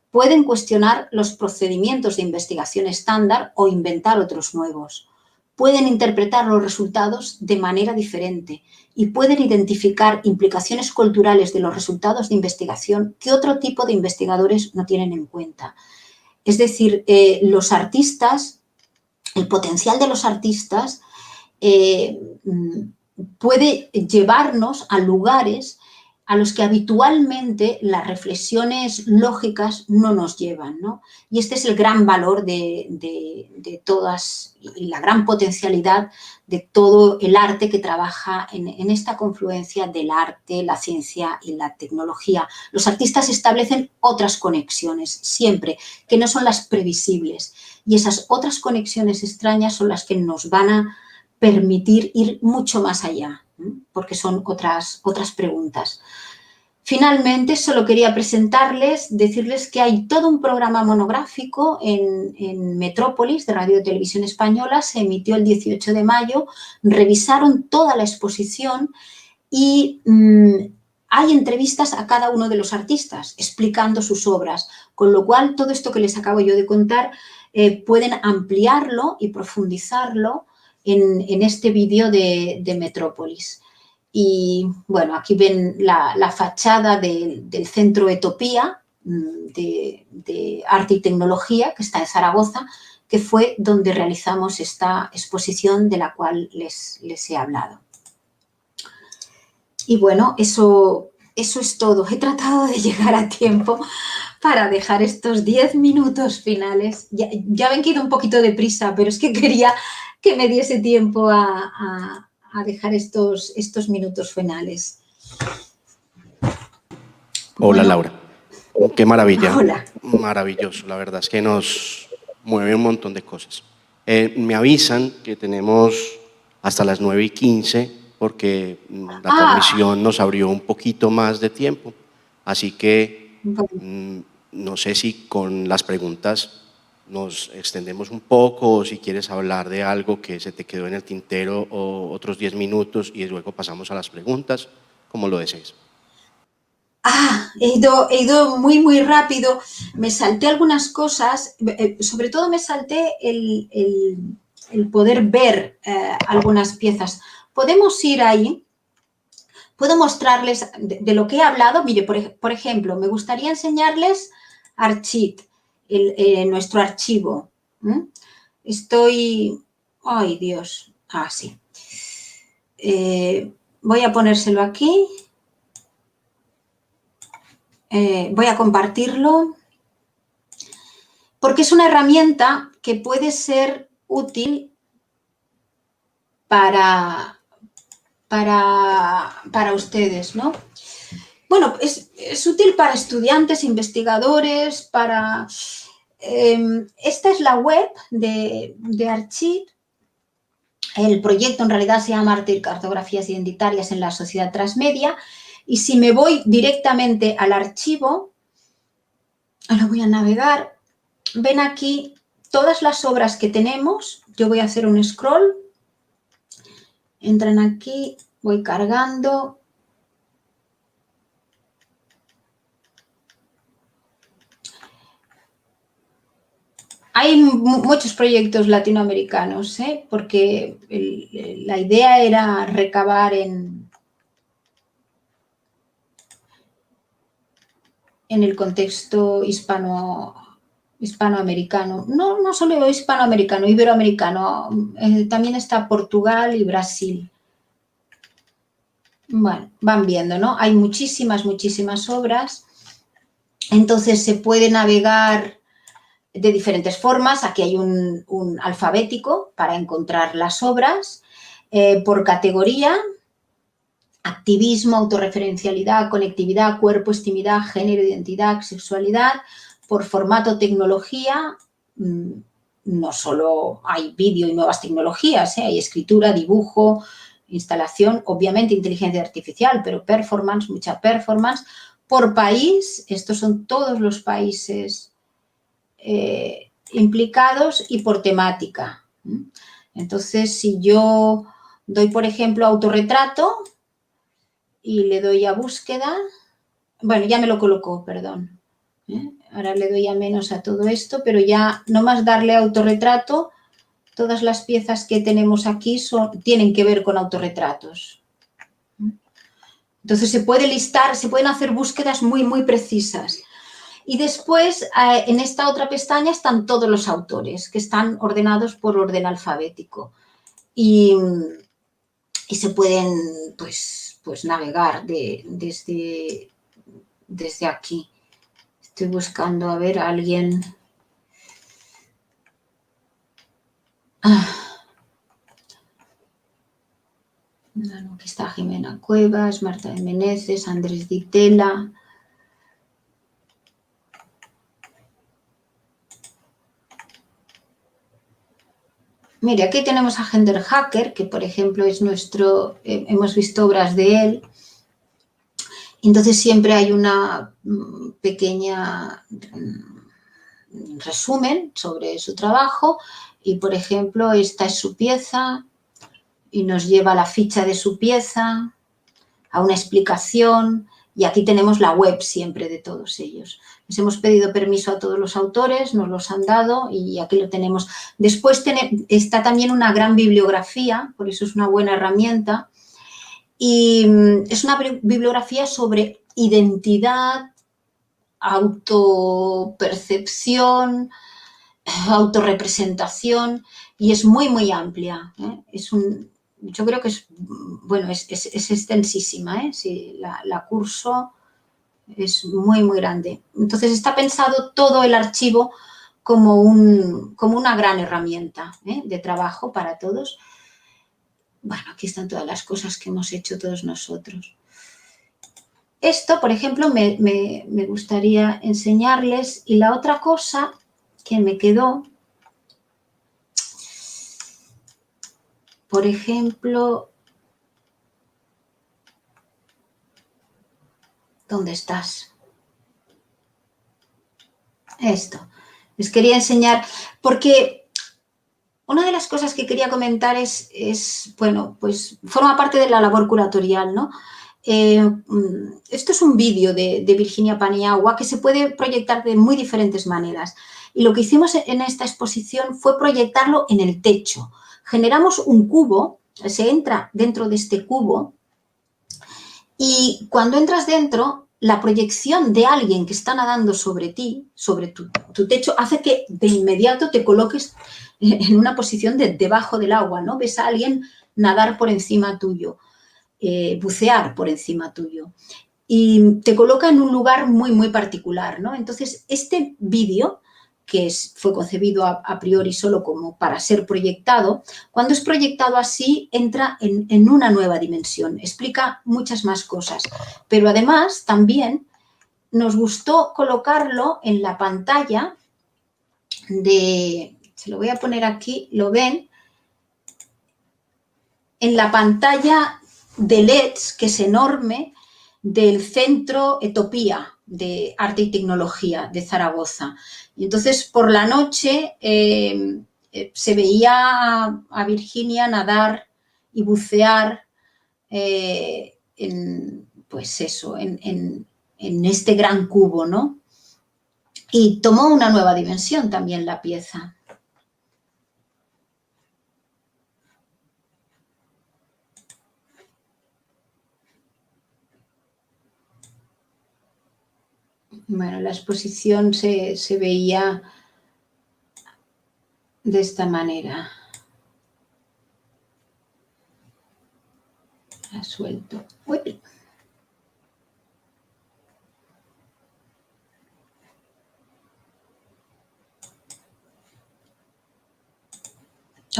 Pueden cuestionar los procedimientos de investigación estándar o inventar otros nuevos. Pueden interpretar los resultados de manera diferente y pueden identificar implicaciones culturales de los resultados de investigación que otro tipo de investigadores no tienen en cuenta. Es decir, los artistas, el potencial de los artistas puede llevarnos a lugares a los que habitualmente las reflexiones lógicas no nos llevan, ¿no? Y este es el gran valor de todas, y la gran potencialidad de todo el arte que trabaja en esta confluencia del arte, la ciencia y la tecnología. Los artistas establecen otras conexiones siempre, que no son las previsibles. Y esas otras conexiones extrañas son las que nos van a permitir ir mucho más allá, porque son otras preguntas. Finalmente, solo quería decirles que hay todo un programa monográfico en Metrópolis, de Radio y Televisión Española, se emitió el 18 de mayo, revisaron toda la exposición y hay entrevistas a cada uno de los artistas explicando sus obras, con lo cual todo esto que les acabo yo de contar pueden ampliarlo y profundizarlo en este vídeo de Metrópolis. Y bueno, aquí ven la fachada del Centro Etopía de Arte y Tecnología, que está en Zaragoza, que fue donde realizamos esta exposición de la cual les he hablado. Y bueno, eso es todo. He tratado de llegar a tiempo para dejar estos 10 minutos finales. Ya ven que he ido un poquito deprisa, pero es que quería que me diese tiempo a dejar estos minutos finales. Hola, Bueno, Laura. Qué maravilla. hola. Maravilloso. La verdad es que nos mueve un montón de cosas. Me avisan que tenemos hasta las 9:15 porque la Ah, transmisión nos abrió un poquito más de tiempo. Así que bueno. no sé si con las preguntas nos extendemos un poco o si quieres hablar de algo que se te quedó en el tintero o otros 10 minutos y luego pasamos a las preguntas, como lo desees. He ido muy, muy rápido. Me salté algunas cosas, sobre todo me salté el poder ver algunas piezas. Podemos ir ahí, puedo mostrarles de lo que he hablado. Mire, por ejemplo, me gustaría enseñarles Archit, nuestro archivo. ¿Mm? Estoy... ¡Ay, Dios! Ah, sí. Voy a ponérselo aquí. Voy a compartirlo. Porque es una herramienta que puede ser útil para, para ustedes, ¿no? Bueno, es útil para estudiantes, investigadores, para... esta es la web de Archit. El proyecto en realidad se llama Arte y Cartografías Identitarias en la Sociedad Transmedia. Y si me voy directamente al archivo, ahora voy a navegar, ven aquí todas las obras que tenemos. Yo voy a hacer un scroll. Entran aquí, voy cargando. Hay muchos proyectos latinoamericanos, porque la idea era recabar en el contexto hispanoamericano. No solo hispanoamericano, iberoamericano. También está Portugal y Brasil. Bueno, van viendo, ¿no? Hay muchísimas, muchísimas obras. Entonces se puede navegar de diferentes formas. Aquí hay un alfabético para encontrar las obras, por categoría: activismo, autorreferencialidad, conectividad, cuerpo, estimidad, género, identidad, sexualidad. Por formato, tecnología, no solo hay vídeo y nuevas tecnologías, hay escritura, dibujo, instalación, obviamente inteligencia artificial, pero performance, mucha performance. Por país, estos son todos los países implicados, y por temática. Entonces, si yo doy, por ejemplo, autorretrato y le doy a búsqueda, bueno, ya me lo colocó, perdón. Ahora le doy a menos a todo esto, pero ya nomás darle autorretrato, todas las piezas que tenemos aquí tienen que ver con autorretratos. Entonces se puede listar, se pueden hacer búsquedas muy, muy precisas. Y después, en esta otra pestaña están todos los autores, que están ordenados por orden alfabético. Y se pueden, pues navegar desde aquí. Estoy buscando a ver a alguien. Aquí está Jimena Cuevas, Marta de Menezes, Andrés Ditela. Mire, aquí tenemos a Gender Hacker, que por ejemplo es hemos visto obras de él. Entonces siempre hay una pequeña resumen sobre su trabajo, y por ejemplo esta es su pieza y nos lleva a la ficha de su pieza, a una explicación, y aquí tenemos la web siempre de todos ellos. Les hemos pedido permiso a todos los autores, nos los han dado y aquí lo tenemos. Después está también una gran bibliografía, por eso es una buena herramienta, y es una bibliografía sobre identidad, autopercepción, autorrepresentación, y es muy, muy amplia. Yo creo que es extensísima. Sí, la curso es muy, muy grande. Entonces está pensado todo el archivo como una gran herramienta de trabajo para todos. Bueno, aquí están todas las cosas que hemos hecho todos nosotros. Esto, por ejemplo, me gustaría enseñarles. Y la otra cosa que me quedó, por ejemplo, ¿dónde estás? Esto. Les quería enseñar, porque una de las cosas que quería comentar es bueno, pues forma parte de la labor curatorial, ¿no? Esto es un vídeo de Virginia Paniagua que se puede proyectar de muy diferentes maneras. Y lo que hicimos en esta exposición fue proyectarlo en el techo. Generamos un cubo, se entra dentro de este cubo y cuando entras dentro, la proyección de alguien que está nadando sobre ti, sobre tu techo, hace que de inmediato te coloques en una posición de debajo del agua, ¿no? Ves a alguien nadar por encima tuyo, bucear por encima tuyo. Y te coloca en un lugar muy, muy particular, ¿no? Entonces, este vídeo, que fue concebido a priori solo como para ser proyectado, cuando es proyectado así, entra en una nueva dimensión, explica muchas más cosas. Pero además, también nos gustó colocarlo en la pantalla se lo voy a poner aquí, lo ven, en la pantalla de LEDs, que es enorme, del Centro Etopía de Arte y Tecnología de Zaragoza. Y entonces, por la noche se veía a Virginia nadar y bucear pues eso, en este gran cubo, ¿no? Y tomó una nueva dimensión también la pieza. Bueno, la exposición se veía de esta manera. La suelto. Uy.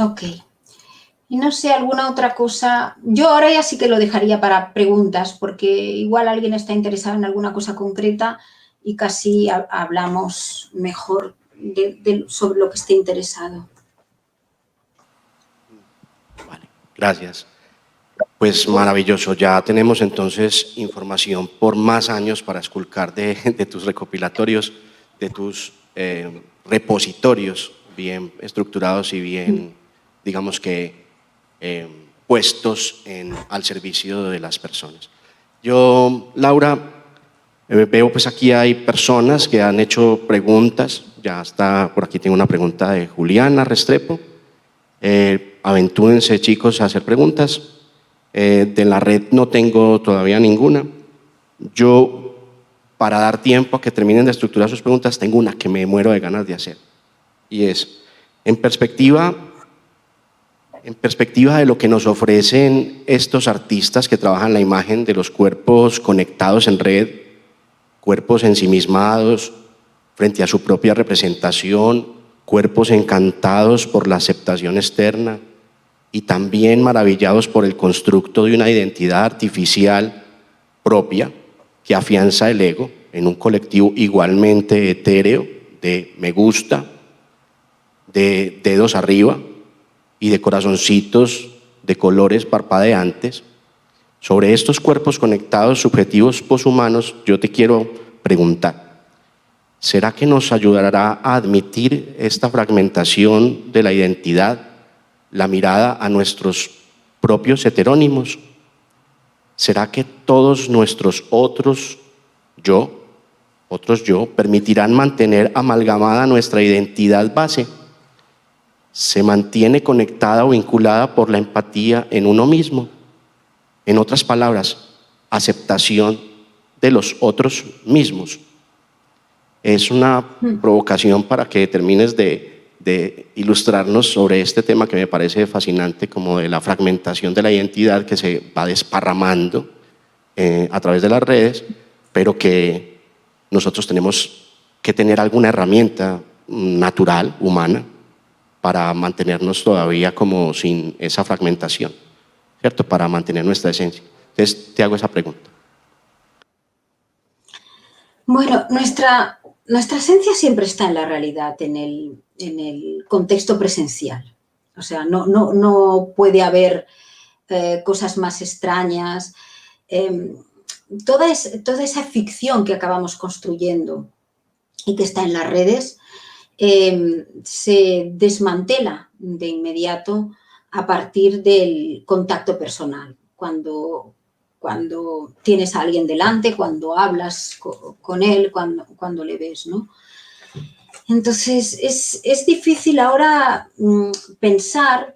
Ok. Y no sé, alguna otra cosa. Yo ahora ya sí que lo dejaría para preguntas, porque igual alguien está interesado en alguna cosa concreta y casi hablamos mejor sobre lo que esté interesado. Vale, gracias. Pues maravilloso, ya tenemos entonces información por más años para esculcar de tus recopilatorios, de tus repositorios bien estructurados y bien, digamos que, puestos al servicio de las personas. Yo, Laura, veo pues aquí hay personas que han hecho preguntas, ya está, por aquí tengo una pregunta de Juliana Restrepo. Aventúrense, chicos, a hacer preguntas. De la red no tengo todavía ninguna. Yo, para dar tiempo a que terminen de estructurar sus preguntas, tengo una que me muero de ganas de hacer. Y es, en perspectiva de lo que nos ofrecen estos artistas que trabajan la imagen de los cuerpos conectados en red, cuerpos ensimismados frente a su propia representación, cuerpos encantados por la aceptación externa y también maravillados por el constructo de una identidad artificial propia que afianza el ego en un colectivo igualmente etéreo de me gusta, de dedos arriba y de corazoncitos de colores parpadeantes. Sobre estos cuerpos conectados subjetivos poshumanos, yo te quiero preguntar, ¿será que nos ayudará a admitir esta fragmentación de la identidad, la mirada a nuestros propios heterónimos? ¿Será que todos nuestros otros yo permitirán mantener amalgamada nuestra identidad base? ¿Se mantiene conectada o vinculada por la empatía en uno mismo? En otras palabras, aceptación de los otros mismos. Es una provocación para que termines de ilustrarnos sobre este tema que me parece fascinante, como de la fragmentación de la identidad que se va desparramando a través de las redes, pero que nosotros tenemos que tener alguna herramienta natural, humana, para mantenernos todavía como sin esa fragmentación, ¿cierto? Para mantener nuestra esencia. Entonces, te hago esa pregunta. Bueno, nuestra esencia siempre está en la realidad, en el contexto presencial. O sea, no puede haber cosas más extrañas. Eh, toda esa ficción que acabamos construyendo y que está en las redes se desmantela de inmediato a partir del contacto personal. Cuando tienes a alguien delante, cuando hablas con él, cuando le ves, ¿no? Entonces, es difícil ahora pensar.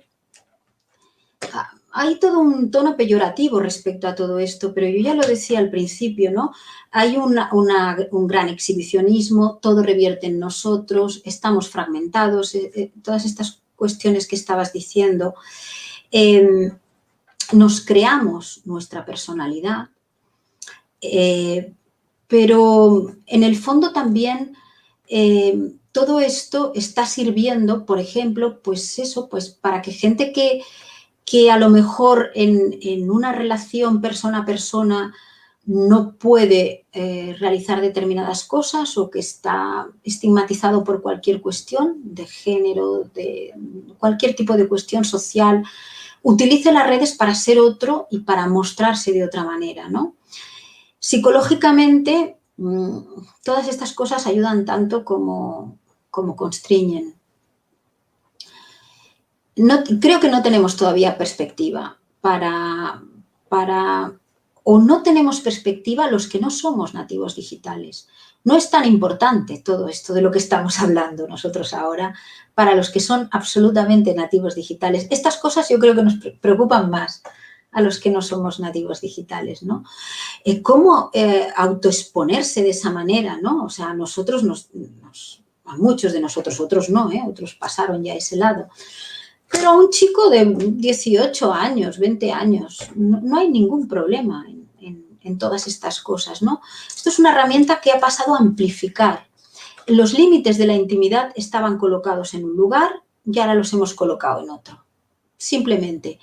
Hay todo un tono peyorativo respecto a todo esto, pero yo ya lo decía al principio, ¿no? Hay un gran exhibicionismo, todo revierte en nosotros, estamos fragmentados, todas estas cuestiones que estabas diciendo. Nos creamos nuestra personalidad, pero en el fondo también todo esto está sirviendo, por ejemplo, pues eso, pues para que gente que a lo mejor en una relación persona a persona no puede realizar determinadas cosas o que está estigmatizado por cualquier cuestión de género, de cualquier tipo de cuestión social, utilice las redes para ser otro y para mostrarse de otra manera, ¿no? Psicológicamente, todas estas cosas ayudan tanto como constriñen. Creo que no tenemos todavía perspectiva o no tenemos perspectiva los que no somos nativos digitales. No es tan importante todo esto de lo que estamos hablando nosotros ahora para los que son absolutamente nativos digitales. Estas cosas yo creo que nos preocupan más a los que no somos nativos digitales, ¿no? ¿Cómo autoexponerse de esa manera, ¿no? O sea, a nosotros a muchos de nosotros, otros no, otros pasaron ya a ese lado. Pero a un chico de 18 años, 20 años, no hay ningún problema en todas estas cosas, ¿no? Esto es una herramienta que ha pasado a amplificar. Los límites de la intimidad estaban colocados en un lugar y ahora los hemos colocado en otro, simplemente.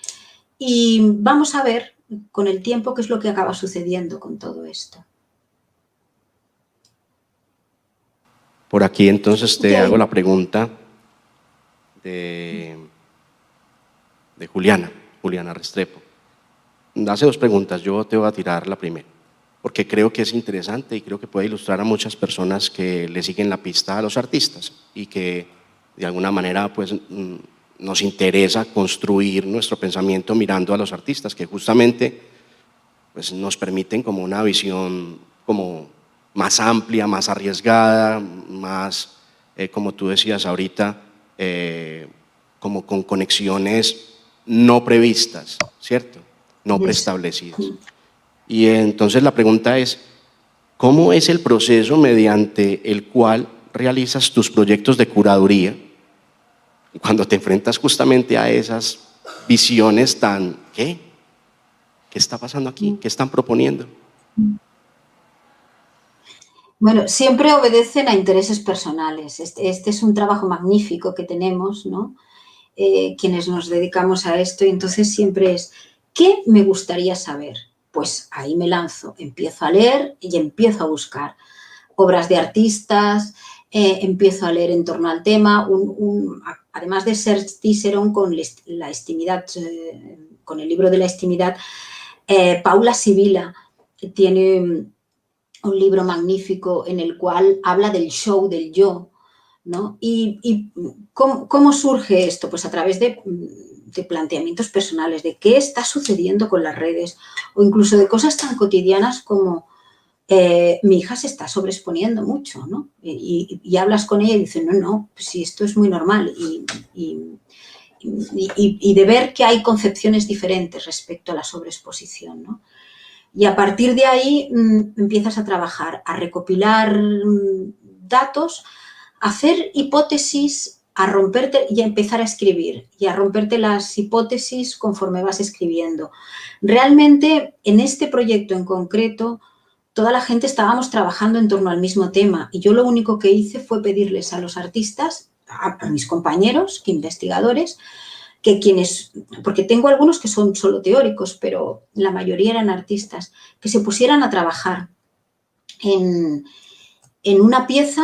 Y vamos a ver con el tiempo qué es lo que acaba sucediendo con todo esto. Por aquí entonces te hago la pregunta de Juliana Restrepo. Hace dos preguntas, yo te voy a tirar la primera, porque creo que es interesante y creo que puede ilustrar a muchas personas que le siguen la pista a los artistas y que de alguna manera pues nos interesa construir nuestro pensamiento mirando a los artistas, que justamente pues, nos permiten como una visión como más amplia, más arriesgada, más, como tú decías ahorita, como con conexiones no previstas, ¿cierto? No preestablecidas. Y entonces la pregunta es, ¿cómo es el proceso mediante el cual realizas tus proyectos de curaduría cuando te enfrentas justamente a esas visiones tan, ¿qué está pasando aquí? ¿Qué están proponiendo? Bueno, siempre obedecen a intereses personales. Este es un trabajo magnífico que tenemos, ¿no? Quienes nos dedicamos a esto, y entonces siempre es, ¿qué me gustaría saber? Pues ahí me lanzo, empiezo a leer y empiezo a buscar obras de artistas, empiezo a leer en torno al tema, además de Serge Tisserand con la estimidad, con el libro de la estimidad, Paula Sibila tiene un libro magnífico en el cual habla del show del yo, ¿no? ¿Y cómo surge esto? Pues a través de planteamientos personales, de qué está sucediendo con las redes o incluso de cosas tan cotidianas como mi hija se está sobreexponiendo mucho, ¿no? Y hablas con ella y dices, no, pues sí, esto es muy normal y de ver que hay concepciones diferentes respecto a la sobreexposición, ¿no? Y a partir de ahí empiezas a trabajar, a recopilar datos, a hacer hipótesis, a romperte y a empezar a escribir y a romperte las hipótesis conforme vas escribiendo. Realmente, en este proyecto en concreto, toda la gente estábamos trabajando en torno al mismo tema y yo lo único que hice fue pedirles a los artistas, a mis compañeros, investigadores, porque tengo algunos que son solo teóricos, pero la mayoría eran artistas, que se pusieran a trabajar en en una pieza,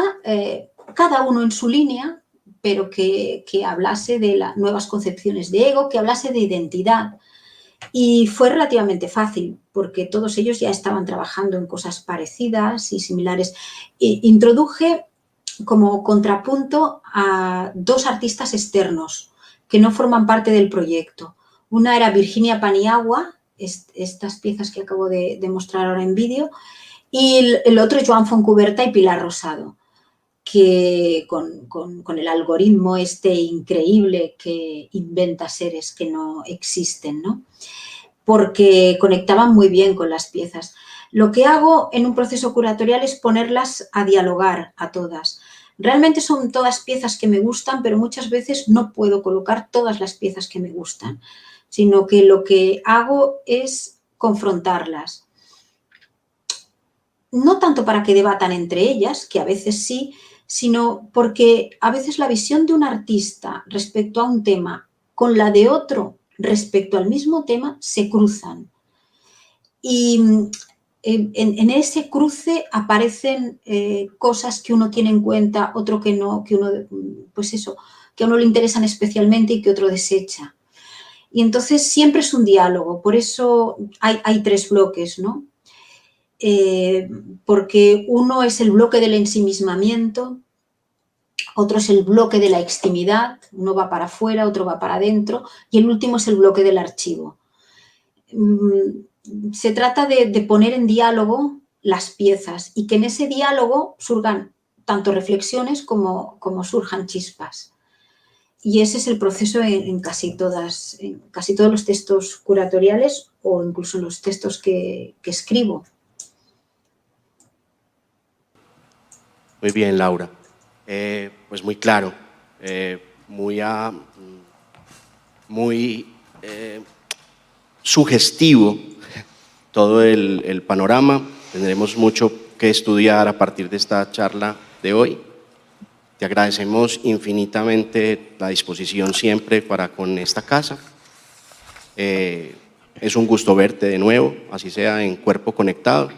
cada uno en su línea, pero que hablase de las nuevas concepciones de ego, que hablase de identidad. Y fue relativamente fácil, porque todos ellos ya estaban trabajando en cosas parecidas y similares. Introduje como contrapunto a dos artistas externos que no forman parte del proyecto. Una era Virginia Paniagua, estas piezas que acabo de mostrar ahora en vídeo, y el otro Joan Foncuberta y Pilar Rosado, que con el algoritmo este increíble que inventa seres que no existen, ¿no? Porque conectaban muy bien con las piezas. Lo que hago en un proceso curatorial es ponerlas a dialogar a todas. Realmente son todas piezas que me gustan, pero muchas veces no puedo colocar todas las piezas que me gustan, sino que lo que hago es confrontarlas. No tanto para que debatan entre ellas, que a veces sí, sino porque a veces la visión de un artista respecto a un tema con la de otro respecto al mismo tema se cruzan. Y en ese cruce aparecen cosas que uno tiene en cuenta, otro que no, que uno, pues eso, que a uno le interesan especialmente y que otro desecha. Y entonces siempre es un diálogo, por eso hay tres bloques, ¿no? Porque uno es el bloque del ensimismamiento, otro es el bloque de la extimidad, uno va para afuera, otro va para adentro, y el último es el bloque del archivo. Se trata de poner en diálogo las piezas y que en ese diálogo surjan tanto reflexiones como surjan chispas. Y ese es el proceso en casi todos los textos curatoriales o incluso en los textos que escribo. Muy bien, Laura. Pues muy claro, muy sugestivo todo el panorama. Tendremos mucho que estudiar a partir de esta charla de hoy. Te agradecemos infinitamente la disposición siempre para con esta casa. Es un gusto verte de nuevo, así sea en Cuerpo Conectado.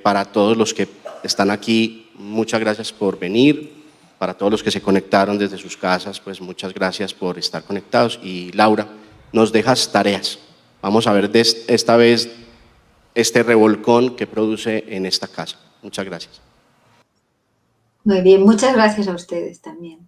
Para todos los que están aquí, muchas gracias por venir. Para todos los que se conectaron desde sus casas, pues muchas gracias por estar conectados. Y Laura, nos dejas tareas. Vamos a ver esta vez este revolcón que produce en esta casa. Muchas gracias. Muy bien, muchas gracias a ustedes también.